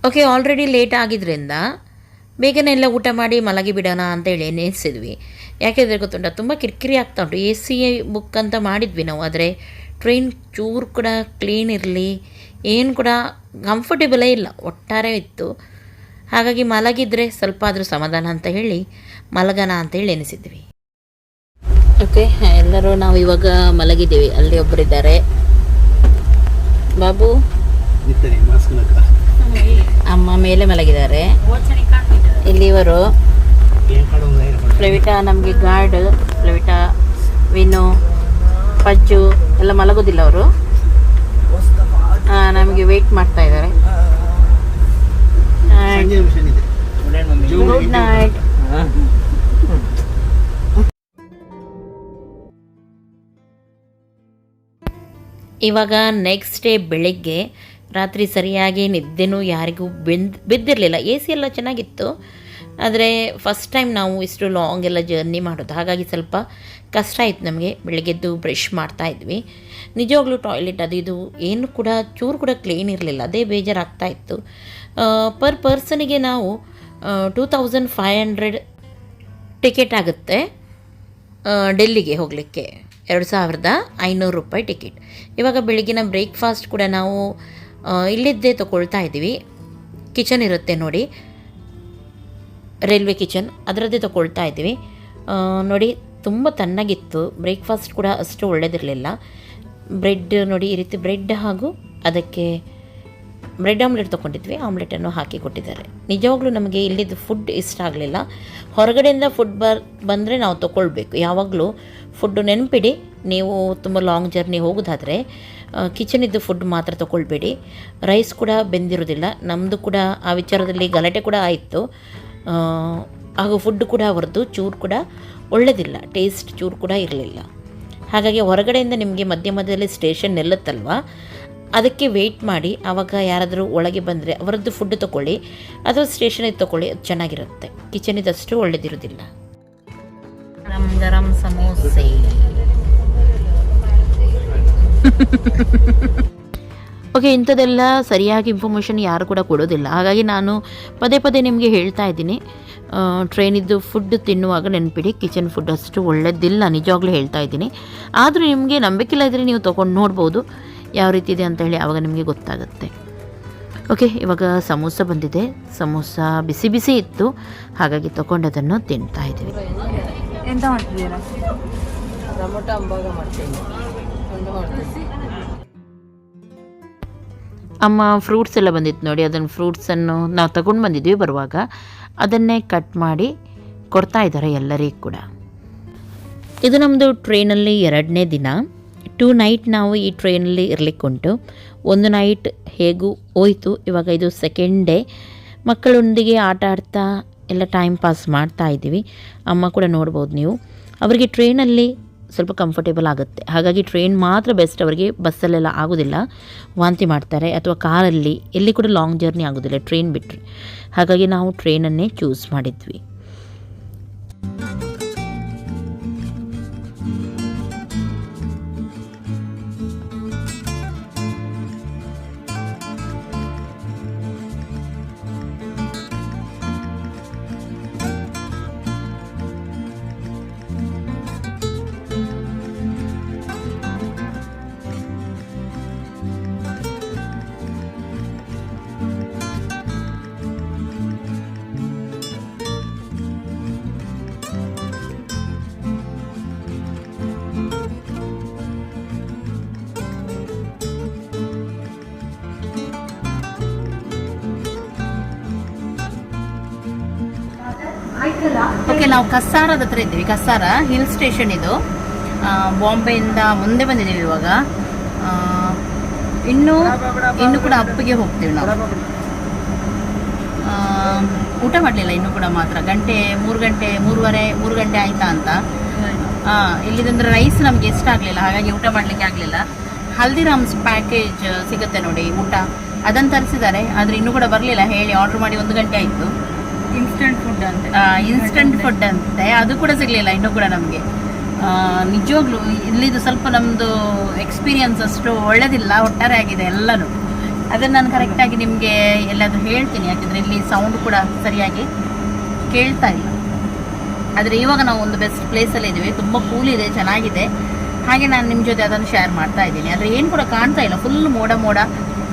ಓಕೆ, ಆಲ್ರೆಡಿ ಲೇಟ್ ಆಗಿದ್ದರಿಂದ ಬೇಗನೆ ಎಲ್ಲ ಊಟ ಮಾಡಿ ಮಲಗಿ ಬಿಡೋಣ ಅಂತೇಳಿ ಎನಿಸಿದ್ವಿ. ಯಾಕೆಂದರೆ ಗೊತ್ತುಂಟ, ತುಂಬ ಕಿರಿಕಿರಿ ಆಗ್ತಾ ಉಂಟು. AC ಬುಕ್ ಅಂತ ಮಾಡಿದ್ವಿ ನಾವು, ಆದರೆ ಟ್ರೈನ್ ಚೂರು ಕೂಡ ಕ್ಲೀನ್ ಇರಲಿ, ಏನು ಕೂಡ ಕಂಫರ್ಟೇಬಲೇ ಇಲ್ಲ, ಒಟ್ಟಾರೆ ಇತ್ತು. ಹಾಗಾಗಿ ಮಲಗಿದರೆ ಸ್ವಲ್ಪ ಆದರೂ ಸಮಾಧಾನ ಅಂತ ಹೇಳಿ ಮಲಗೋಣ ಅಂತೇಳಿ ಎನಿಸಿದ್ವಿ. ಓಕೆ, ಎಲ್ಲರೂ ನಾವು ಇವಾಗ ಮಲಗಿದ್ದೀವಿ. ಅಲ್ಲಿ ಒಬ್ಬರಿದ್ದಾರೆ, ಬಾಬು, ಅಮ್ಮ ಮೇಲೆ ಮಲಗಿದ್ದಾರೆ. ಇಲ್ಲಿ ಇವರು ಪ್ರವಿಟ, ನಮಗೆ ಗಾರ್ಡ್ ಪ್ರವಿಟ, ವಿನು, ಪಜ್ಜು ಎಲ್ಲ ಮಲಗೋದಿಲ್ಲ. ಅವರು ನಮಗೆ ವೆಯ್ಟ್ ಮಾಡ್ತಾ ಇದ್ದಾರೆ. Good night. ಇವಾಗ ನೆಕ್ಸ್ಟ್ ಡೇ ಬೆಳಿಗ್ಗೆ ರಾತ್ರಿ ಸರಿಯಾಗಿ ನಿದ್ದೆನೂ ಯಾರಿಗೂ ಬಿದ್ದಿರಲಿಲ್ಲ. AC ಎಲ್ಲ ಚೆನ್ನಾಗಿತ್ತು, ಆದರೆ ಫಸ್ಟ್ ಟೈಮ್ ನಾವು ಇಷ್ಟು ಲಾಂಗ್ ಎಲ್ಲ ಜರ್ನಿ ಮಾಡೋದು, ಹಾಗಾಗಿ ಸ್ವಲ್ಪ ಕಷ್ಟ ಆಯಿತು ನಮಗೆ. ಬೆಳಗ್ಗೆದ್ದು ಬ್ರಷ್ ಮಾಡ್ತಾಯಿದ್ವಿ. ನಿಜವಾಗ್ಲೂ ಟಾಯ್ಲೆಟ್ ಅದು ಇದು ಏನು ಕೂಡ ಚೂರು ಕೂಡ ಕ್ಲೀನ್ ಇರಲಿಲ್ಲ, ಅದೇ ಬೇಜಾರಾಗ್ತಾಯಿತ್ತು. ಪರ್ ಪರ್ಸನಿಗೆ ನಾವು 2500 ಟಿಕೆಟ್ ಆಗುತ್ತೆ ಡೆಲ್ಲಿಗೆ ಹೋಗಲಿಕ್ಕೆ, 2500 ರೂಪಾಯಿ ಟಿಕೆಟ್. ಇವಾಗ ಬೆಳಗಿನ ಬ್ರೇಕ್ಫಾಸ್ಟ್ ಕೂಡ ನಾವು ಇಲ್ಲಿದ್ದೇ ತೊಗೊಳ್ತಾ ಇದ್ದೀವಿ. ಕಿಚನ್ ಇರುತ್ತೆ ನೋಡಿ, ರೈಲ್ವೆ ಕಿಚನ್, ಅದರದ್ದೇ ತೊಗೊಳ್ತಾ ಇದ್ದೀವಿ. ನೋಡಿ ತುಂಬ ತಣ್ಣಗಿತ್ತು. ಬ್ರೇಕ್ಫಾಸ್ಟ್ ಕೂಡ ಅಷ್ಟು ಒಳ್ಳೆಯದಿರಲಿಲ್ಲ. ಬ್ರೆಡ್ ನೋಡಿ, ಈ ರೀತಿ ಬ್ರೆಡ್ ಹಾಗೂ ಅದಕ್ಕೆ ಬ್ರೆಡ್ ಆಮ್ಲೆಟ್ ತೊಗೊಂಡಿದ್ವಿ, ಆಮ್ಲೆಟನ್ನು ಹಾಕಿ ಕೊಟ್ಟಿದ್ದಾರೆ. ನಿಜವಾಗ್ಲೂ ನಮಗೆ ಇಲ್ಲಿದ್ದು ಫುಡ್ ಇಷ್ಟ ಆಗಲಿಲ್ಲ. ಹೊರಗಡೆಯಿಂದ ಫುಡ್ ಬಂದರೆ ನಾವು ತೊಗೊಳ್ಬೇಕು. ಯಾವಾಗಲೂ ಫುಡ್ಡು ನೆನಪಿಡಿ, ನೀವು ತುಂಬ ಲಾಂಗ್ ಜರ್ನಿ ಹೋಗೋದಾದರೆ ಕಿಚನಿದ್ದು ಫುಡ್ ಮಾತ್ರ ತೊಗೊಳ್ಬೇಡಿ. ರೈಸ್ ಕೂಡ ಬೆಂದಿರೋದಿಲ್ಲ. ನಮ್ಮದು ಕೂಡ ಆ ವಿಚಾರದಲ್ಲಿ ಗಲಾಟೆ ಕೂಡ ಆಯಿತು. ಹಾಗೂ ಫುಡ್ ಕೂಡ ಅವರದ್ದು ಚೂರು ಕೂಡ ಒಳ್ಳೆಯದಿಲ್ಲ, ಟೇಸ್ಟ್ ಚೂರು ಕೂಡ ಇರಲಿಲ್ಲ. ಹಾಗಾಗಿ ಹೊರಗಡೆಯಿಂದ ನಿಮಗೆ ಮಧ್ಯದಲ್ಲಿ ಸ್ಟೇಷನ್ ನಿಲ್ಲುತ್ತಲ್ವ, ಅದಕ್ಕೆ ವೆಯ್ಟ್ ಮಾಡಿ. ಆವಾಗ ಯಾರಾದರೂ ಒಳಗೆ ಬಂದರೆ ಅವರದ್ದು ಫುಡ್ ತೊಗೊಳ್ಳಿ, ಅಥವಾ ಸ್ಟೇಷನಿಗೆ ತೊಗೊಳ್ಳಿ, ಅದು ಚೆನ್ನಾಗಿರುತ್ತೆ. ಕಿಚನಿದಷ್ಟು ಒಳ್ಳೆದಿರೋದಿಲ್ಲ. ಗರಂ ಗರಂ ಸಮೋಸೆ. ಓಕೆ, ಇಂಥದ್ದೆಲ್ಲ ಸರಿಯಾಗಿ ಇನ್ಫಾರ್ಮೇಷನ್ ಯಾರು ಕೂಡ ಕೊಡೋದಿಲ್ಲ. ಹಾಗಾಗಿ ನಾನು ಪದೇ ಪದೇ ನಿಮಗೆ ಹೇಳ್ತಾ ಇದ್ದೀನಿ, ಟ್ರೈನಿದ್ದು ಫುಡ್ ತಿನ್ನುವಾಗ ನೆನಪಿಡಿ, ಕಿಚನ್ ಫುಡ್ ಅಷ್ಟು ಒಳ್ಳೆಯದಿಲ್ಲ, ನಿಜವಾಗ್ಲೂ ಹೇಳ್ತಾ ಇದ್ದೀನಿ. ಆದರೂ ನಿಮಗೆ ನಂಬಿಕೆ ಇದ್ದರೆ ನೀವು ತೊಗೊಂಡು ನೋಡ್ಬೋದು ಯಾವ ರೀತಿ ಇದೆ ಅಂತ ಹೇಳಿ, ಆವಾಗ ನಿಮಗೆ ಗೊತ್ತಾಗುತ್ತೆ. ಓಕೆ, ಇವಾಗ ಸಮೋಸ ಬಂದಿದೆ. ಸಮೋಸ ಬಿಸಿ ಬಿಸಿ ಇತ್ತು, ಹಾಗಾಗಿ ತೊಗೊಂಡದನ್ನು ತಿಂತಾ ಇದ್ದೀವಿ. ಎಂತ ಮಾಡ್ತಿದ್ದೀರಾ? ಟೊಮೊಟೊ ಅಂಬಾಗ ಮಾಡ್ತೀನಿ. ಅಮ್ಮ ಫ್ರೂಟ್ಸ್ ಎಲ್ಲ ಬಂದಿತ್ತು ನೋಡಿ, ಅದನ್ನು ಫ್ರೂಟ್ಸನ್ನು ನಾವು ತಗೊಂಡು ಬಂದಿದ್ವಿ ಬರುವಾಗ, ಅದನ್ನೇ ಕಟ್ ಮಾಡಿ ಕೊಡ್ತಾ ಇದ್ದಾರೆ ಎಲ್ಲರಿಗೂ ಕೂಡ. ಇದು ನಮ್ಮದು ಟ್ರೈನಲ್ಲಿ 2ನೇ ದಿನ. 2 ನೈಟ್ ನಾವು ಈ ಟ್ರೈನಲ್ಲಿ ಇರಲಿಕ್ಕುಂಟು. 1 ನೈಟ್ ಹೇಗೂ ಹೋಯಿತು. ಇವಾಗ ಇದು 2nd ಡೇ. ಮಕ್ಕಳೊಂದಿಗೆ ಆಟ ಆಡ್ತಾ ಎಲ್ಲ ಟೈಮ್ ಪಾಸ್ ಮಾಡ್ತಾ ಇದ್ದೀವಿ. ಅಮ್ಮ ಕೂಡ ನೋಡ್ಬೋದು ನೀವು. ಅವರಿಗೆ ಟ್ರೈನಲ್ಲಿ ಸ್ವಲ್ಪ ಕಂಫರ್ಟೇಬಲ್ ಆಗುತ್ತೆ. ಹಾಗಾಗಿ ಟ್ರೈನ್ ಮಾತ್ರ ಬೆಸ್ಟ್ ಅವರಿಗೆ. ಬಸ್ಸಲ್ಲೆಲ್ಲ ಆಗೋದಿಲ್ಲ, ವಾಂತಿ ಮಾಡ್ತಾರೆ. ಅಥವಾ ಕಾರಲ್ಲಿ ಎಲ್ಲಿ ಕೂಡ ಲಾಂಗ್ ಜರ್ನಿ ಆಗೋದಿಲ್ಲ ಟ್ರೈನ್ ಬಿಟ್ಟರೆ. ಹಾಗಾಗಿ ನಾವು ಟ್ರೈನನ್ನೇ ಚೂಸ್ ಮಾಡಿದ್ವಿ. ಓಕೆ, ನಾವು ಕಸ್ಸಾರದ ಹತ್ರ ಇದ್ದೀವಿ. ಕಸ್ಸಾರ ಹಿಲ್ ಸ್ಟೇಷನ್ ಇದು. ಬಾಂಬೆಯಿಂದ ಮುಂದೆ ಬಂದಿದ್ದೀವಿ ಇವಾಗ. ಇನ್ನು ಕೂಡ ಅಪ್ಪಿಗೆ ಹೋಗ್ತೀವಿ ನಾವು. ಊಟ ಮಾಡಲಿಲ್ಲ ಇನ್ನೂ ಕೂಡ, ಮಾತ್ರ 3 ಗಂಟೆ ಆಯಿತಾ ಅಂತ. ಇಲ್ಲಿದಂದ್ರೆ ರೈಸ್ ನಮಗೆ ಇಷ್ಟ ಆಗಲಿಲ್ಲ, ಹಾಗಾಗಿ ಊಟ ಮಾಡಲಿಕ್ಕೆ ಆಗಲಿಲ್ಲ. ಹಲ್ದಿರಾಮ್ಸ್ ಪ್ಯಾಕೇಜ್ ಸಿಗುತ್ತೆ ನೋಡಿ ಊಟ, ಅದನ್ನು ತರಿಸಿದ್ದಾರೆ. ಆದರೆ ಇನ್ನೂ ಕೂಡ ಬರಲಿಲ್ಲ. ಹೇಳಿ ಆರ್ಡ್ರ್ ಮಾಡಿ 1 ಗಂಟೆ ಆಯಿತು. ಇನ್ಸ್ಟಂಟ್ ಫುಡ್ ಅಂತೆ, ಅದು ಕೂಡ ಸಿಗಲಿಲ್ಲ ಇನ್ನೂ ಕೂಡ ನಮಗೆ. ನಿಜವಾಗ್ಲೂ ಇಲ್ಲಿದು ಸ್ವಲ್ಪ ನಮ್ಮದು ಎಕ್ಸ್ಪೀರಿಯನ್ಸ್ ಅಷ್ಟು ಒಳ್ಳೆದಿಲ್ಲ, ಒಟ್ಟಾರೆ ಆಗಿದೆ ಎಲ್ಲನೂ. ಅದನ್ನು ನಾನು ಕರೆಕ್ಟಾಗಿ ನಿಮಗೆ ಎಲ್ಲಾದರೂ ಹೇಳ್ತೀನಿ, ಯಾಕೆಂದರೆ ಇಲ್ಲಿ ಸೌಂಡ್ ಕೂಡ ಸರಿಯಾಗಿ ಕೇಳ್ತಾ ಇಲ್ಲ. ಆದರೆ ಇವಾಗ ನಾವು ಒಂದು ಬೆಸ್ಟ್ ಪ್ಲೇಸಲ್ಲಿ ಇದ್ದೀವಿ, ತುಂಬ ಕೂಲ್ ಇದೆ, ಚೆನ್ನಾಗಿದೆ. ಹಾಗೆ ನಾನು ನಿಮ್ಮ ಜೊತೆ ಅದನ್ನು ಶೇರ್ ಮಾಡ್ತಾ ಇದ್ದೀನಿ. ಆದರೆ ಏನು ಕೂಡ ಕಾಣ್ತಾ ಇಲ್ಲ, ಫುಲ್ ಮೋಡ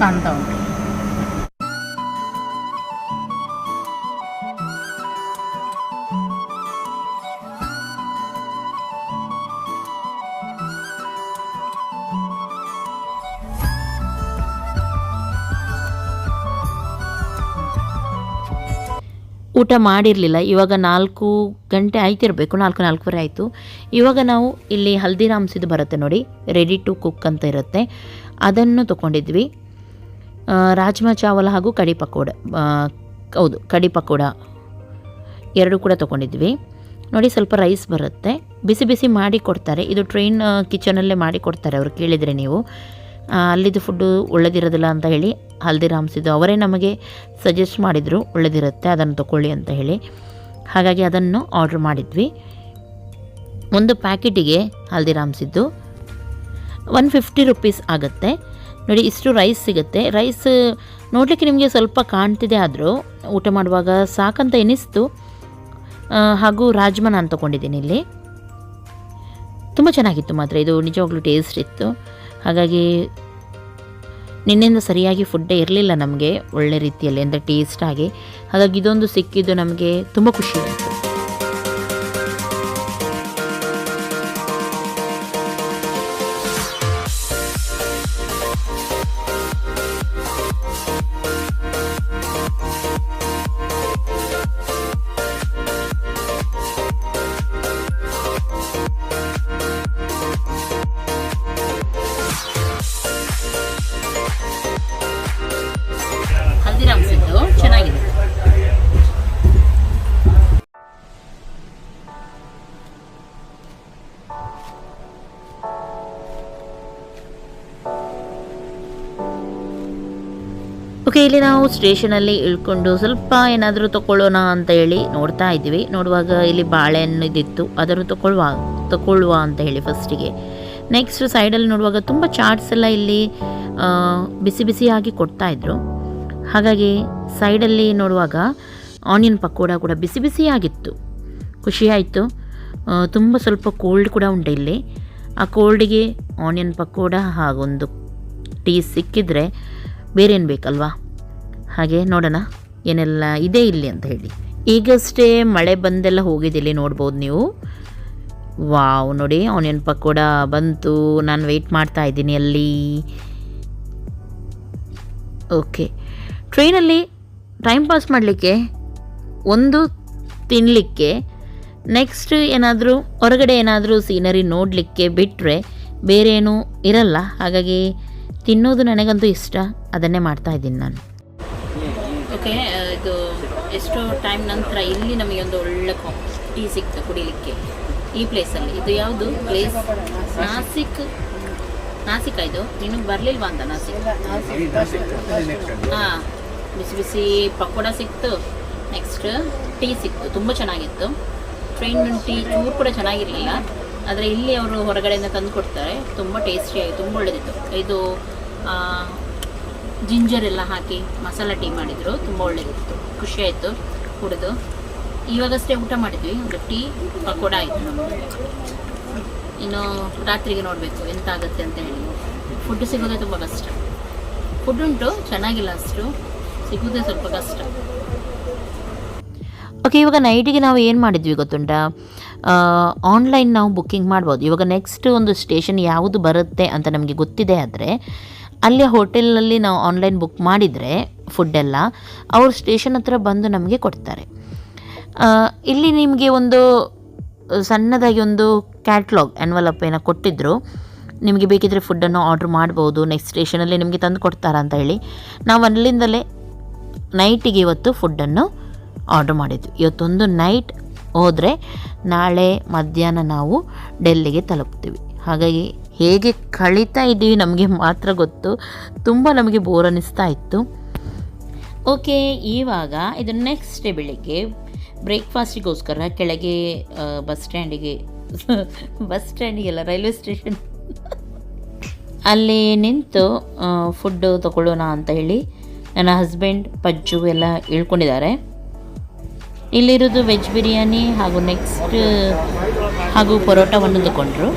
ಕಾಣ್ತಾ ಉಂಟು. ಊಟ ಮಾಡಿರಲಿಲ್ಲ. ಇವಾಗ 4 ಗಂಟೆ ಆಯ್ತಿರಬೇಕು, 4:30 ಆಯಿತು. ಇವಾಗ ನಾವು ಇಲ್ಲಿ ಹಲ್ದಿರಾಮ್ಸ್ ಇದು ಬರುತ್ತೆ ನೋಡಿ, ರೆಡಿ ಟು ಕುಕ್ ಅಂತ ಇರುತ್ತೆ, ಅದನ್ನು ತೊಗೊಂಡಿದ್ವಿ. ರಾಜ್ಮಾ ಚಾವಲ್ ಹಾಗೂ ಕಡಿ ಪಕೋಡ, ಹೌದು ಕಡಿ ಪಕೋಡ ಎರಡೂ ಕೂಡ ತೊಗೊಂಡಿದ್ವಿ ನೋಡಿ. ಸ್ವಲ್ಪ ರೈಸ್ ಬರುತ್ತೆ, ಬಿಸಿ ಬಿಸಿ ಮಾಡಿ ಕೊಡ್ತಾರೆ. ಇದು ಟ್ರೈನ್ ಕಿಚನಲ್ಲೇ ಮಾಡಿ ಕೊಡ್ತಾರೆ, ಅವರು ಕೇಳಿದರೆ ನೀವು. ಅಲ್ಲಿದ್ದು ಫುಡ್ಡು ಒಳ್ಳೆದಿರೋದಿಲ್ಲ ಅಂತ ಹೇಳಿ ಹಲ್ದಿರಾಮ್ಸ್ ಇದು ಅವರೇ ನಮಗೆ ಸಜೆಸ್ಟ್ ಮಾಡಿದರು, ಒಳ್ಳೆದಿರುತ್ತೆ ಅದನ್ನು ತೊಗೊಳ್ಳಿ ಅಂತ ಹೇಳಿ. ಹಾಗಾಗಿ ಅದನ್ನು ಆರ್ಡ್ರ್ ಮಾಡಿದ್ವಿ. ಒಂದು ಪ್ಯಾಕೆಟಿಗೆ ಹಲ್ದಿರಾಮ್ಸಿದ್ದು 150 ರುಪೀಸ್ ಆಗುತ್ತೆ ನೋಡಿ. ಇಷ್ಟು ರೈಸ್ ಸಿಗುತ್ತೆ. ರೈಸ್ ನೋಡಲಿಕ್ಕೆ ನಿಮಗೆ ಸ್ವಲ್ಪ ಕಾಣ್ತಿದೆ, ಆದರೂ ಊಟ ಮಾಡುವಾಗ ಸಾಕಂತ ಎನಿಸ್ತು. ಹಾಗೂ ರಾಜ್ಮಾ ನಾನು ತೊಗೊಂಡಿದ್ದೀನಿ ಇಲ್ಲಿ. ತುಂಬ ಚೆನ್ನಾಗಿತ್ತು ಮಾತ್ರ, ಇದು ನಿಜವಾಗ್ಲೂ ಟೇಸ್ಟ್ ಇತ್ತು. ಹಾಗಾಗಿ ನಿನ್ನೆಯಿಂದ ಸರಿಯಾಗಿ ಫುಡ್ಡೇ ಇರಲಿಲ್ಲ ನಮಗೆ ಒಳ್ಳೆ ರೀತಿಯಲ್ಲಿ, ಅಂದರೆ ಟೇಸ್ಟಾಗಿ. ಹಾಗಾಗಿ ಇದೊಂದು ಸಿಕ್ಕಿದ್ದು ನಮಗೆ ತುಂಬ ಖುಷಿ ಆಯಿತು. ಹಲ್ದಿರಾಮ್ಸ್ ಇದ್ದು ಚೆನ್ನಾಗಿದೆ. ಓಕೆ, ಇಲ್ಲಿ ನಾವು ಸ್ಟೇಷನಲ್ಲಿ ಇಳ್ಕೊಂಡು ಸ್ವಲ್ಪ ಏನಾದರೂ ತೊಗೊಳ್ಳೋಣ ಅಂತ ಹೇಳಿ ನೋಡ್ತಾ ಇದ್ದೀವಿ. ನೋಡುವಾಗ ಇಲ್ಲಿ ಬಾಳೆಹಣ್ಣು ಇದ್ದಿತ್ತು, ಅದನ್ನು ತಗೊಳ್ಳುವ ಅಂತ ಹೇಳಿ ಫಸ್ಟಿಗೆ. ನೆಕ್ಸ್ಟ್ ಸೈಡಲ್ಲಿ ನೋಡುವಾಗ ತುಂಬ ಚಾಟ್ಸ್ ಎಲ್ಲ ಇಲ್ಲಿ ಬಿಸಿ ಬಿಸಿಯಾಗಿ ಕೊಡ್ತಾಯಿದ್ರು. ಹಾಗಾಗಿ ಸೈಡಲ್ಲಿ ನೋಡುವಾಗ ಆನಿಯನ್ ಪಕೋಡ ಕೂಡ ಬಿಸಿ ಬಿಸಿಯಾಗಿತ್ತು, ಖುಷಿಯಾಯಿತು. ತುಂಬ ಸ್ವಲ್ಪ ಕೋಲ್ಡ್ ಕೂಡ ಉಂಟು ಇಲ್ಲಿ. ಆ ಕೋಲ್ಡಿಗೆ ಆನಿಯನ್ ಪಕೋಡ ಹಾಗೊಂದು ಟೀ ಸಿಕ್ಕಿದರೆ ಬೇರೇನು ಬೇಕಲ್ವಾ. ಹಾಗೆ ನೋಡೋಣ ಏನೆಲ್ಲ ಇದೆ ಇಲ್ಲಿ ಅಂತ ಹೇಳಿ. ಈಗಷ್ಟೇ ಮಳೆ ಬಂದೆಲ್ಲ ಹೋಗಿದ್ದಿಲ್ಲಿ ನೋಡ್ಬೋದು ನೀವು. ವಾವ್, ನೋಡಿ ಆನಿಯನ್ ಪಕೋಡ ಬಂತು. ನಾನು ವೆಯ್ಟ್ ಮಾಡ್ತಾ ಇದ್ದೀನಿ ಅಲ್ಲಿ. ಓಕೆ, ಟ್ರೈನಲ್ಲಿ ಟೈಮ್ ಪಾಸ್ ಮಾಡಲಿಕ್ಕೆ, ಒಂದು ತಿನ್ನಲಿಕ್ಕೆ, ನೆಕ್ಸ್ಟ್ ಏನಾದರೂ ಹೊರಗಡೆ ಏನಾದರೂ ಸೀನರಿ ನೋಡಲಿಕ್ಕೆ ಬಿಟ್ಟರೆ ಬೇರೇನೂ ಇರಲ್ಲ. ಹಾಗಾಗಿ ತಿನ್ನೋದು ನನಗಂತೂ ಇಷ್ಟ, ಅದನ್ನೇ ಮಾಡ್ತಾ ಇದ್ದೀನಿ ನಾನು. ಓಕೆ, ಇದು ಎಷ್ಟೋ ಟೈಮ್ ನಂತರ ಇಲ್ಲಿ ನಮಗೆ ಒಂದು ಒಳ್ಳೆ ಟೀ ಸಿಕ್ತು ಕುಡಿಲಿಕ್ಕೆ. ಈ ಪ್ಲೇಸಲ್ಲಿ. ಇದು ಯಾವುದು ಪ್ಲೇಸ್? ನಾಸಿಕ್ ಇದು. ನೀನು ಬರಲಿಲ್ವಾ ಅಂತ ನಾಸಿಕ್? ಹಾಂ, ಬಿಸಿ ಬಿಸಿ ಪಕೋಡ ಸಿಕ್ತು, ನೆಕ್ಸ್ಟ್ ಟೀ ಸಿಕ್ತು, ತುಂಬ ಚೆನ್ನಾಗಿತ್ತು. ಟ್ರೈನ್ ಟೀ ಚೂರು ಕೂಡ ಚೆನ್ನಾಗಿರಲಿಲ್ಲ, ಆದರೆ ಇಲ್ಲಿ ಅವರು ಹೊರಗಡೆಯಿಂದ ತಂದು ಕೊಡ್ತಾರೆ, ತುಂಬ ಟೇಸ್ಟಿಯಾಗಿ ತುಂಬ ಒಳ್ಳೆದಿತ್ತು. ಇದು ಜಿಂಜರ್ ಎಲ್ಲ ಹಾಕಿ ಮಸಾಲ ಟೀ ಮಾಡಿದರು, ತುಂಬ ಒಳ್ಳೆದಿತ್ತು, ಖುಷಿಯಾಯಿತು ಕುಡಿದು. ಇವಾಗಷ್ಟೇ ಊಟ ಮಾಡಿದ್ವಿ, ಒಂದು ಟೀ ಪಕೋಡ ಆಯಿತು ನಮ್ಮದು. ಇನ್ನು ರಾತ್ರಿಗೆ ನೋಡಬೇಕು ಎಂತ ಆಗುತ್ತೆ ಅಂತ ಹೇಳಿ. ಫುಡ್ ಸಿಗೋದೇ ತುಂಬ ಕಷ್ಟ. ಫುಡ್ ಉಂಟು, ಚೆನ್ನಾಗಿಲ್ಲ, ಅಷ್ಟು ಸಿಗೋದೇ ಸ್ವಲ್ಪ ಕಷ್ಟ. ಓಕೆ, ಇವಾಗ ನೈಟಿಗೆ ನಾವು ಏನು ಮಾಡಿದ್ವಿ ಗೊತ್ತುಂಟಾ, ಆನ್ಲೈನ್ ನಾವು ಬುಕ್ಕಿಂಗ್ ಮಾಡ್ಬೋದು. ಇವಾಗ ನೆಕ್ಸ್ಟ್ ಒಂದು ಸ್ಟೇಷನ್ ಯಾವುದು ಬರುತ್ತೆ ಅಂತ ನಮಗೆ ಗೊತ್ತಿದೆ ಆದರೆ ಅಲ್ಲಿ ಹೋಟೆಲಲ್ಲಿ ನಾವು ಆನ್ಲೈನ್ ಬುಕ್ ಮಾಡಿದರೆ ಫುಡ್ಡೆಲ್ಲ ಅವ್ರ ಸ್ಟೇಷನ್ ಹತ್ರ ಬಂದು ನಮಗೆ ಕೊಡ್ತಾರೆ. ಇಲ್ಲಿ ನಿಮಗೆ ಒಂದು ಸಣ್ಣದಾಗಿ ಒಂದು ಕ್ಯಾಟ್ಲಾಗ್ ಎನ್ವಲಪ್ ಏನೋ ಕೊಟ್ಟಿದ್ದರು, ನಿಮಗೆ ಬೇಕಿದ್ದರೆ ಫುಡ್ಡನ್ನು ಆರ್ಡ್ರ್ ಮಾಡ್ಬೋದು, ನೆಕ್ಸ್ಟ್ ಸ್ಟೇಷನಲ್ಲಿ ನಿಮಗೆ ತಂದು ಕೊಡ್ತಾರಾ ಅಂತ ಹೇಳಿ. ನಾವು ಅಲ್ಲಿಂದಲೇ ನೈಟಿಗೆ ಇವತ್ತು ಫುಡ್ಡನ್ನು ಆರ್ಡ್ರ್ ಮಾಡಿದ್ವಿ. ಇವತ್ತೊಂದು ನೈಟ್ ಹೋದರೆ ನಾಳೆ ಮಧ್ಯಾಹ್ನ ನಾವು ಡೆಲ್ಲಿಗೆ ತಲುಪ್ತೀವಿ. ಹಾಗಾಗಿ ಹೇಗೆ ಕಳೀತಾ ಇದ್ದೀವಿ ನಮಗೆ ಮಾತ್ರ ಗೊತ್ತು. ತುಂಬ ನಮಗೆ ಬೋರ್ ಅನ್ನಿಸ್ತಾ ಇತ್ತು. ಓಕೆ, ಇವಾಗ ಇದು ನೆಕ್ಸ್ಟ್ ಡೇ ಬೆಳಿಗ್ಗೆ ಬ್ರೇಕ್ಫಾಸ್ಟಿಗೋಸ್ಕರ ಕೆಳಗೆ ಬಸ್ ಸ್ಟ್ಯಾಂಡಿಗೆಲ್ಲ ರೈಲ್ವೆ ಸ್ಟೇಷನ್ ಅಲ್ಲಿ ನಿಂತು ಫುಡ್ಡು ತಗೊಳ್ಳೋಣ ಅಂತ ಹೇಳಿ ನನ್ನ ಹಸ್ಬೆಂಡ್ ಪಜ್ಜು ಎಲ್ಲ ಇಳ್ಕೊಂಡಿದ್ದಾರೆ. ಇಲ್ಲಿರೋದು ವೆಜ್ ಬಿರಿಯಾನಿ ಹಾಗೂ ನೆಕ್ಸ್ಟ್ ಹಾಗೂ ಪರೋಟವನ್ನು ತಗೊಂಡ್ರು.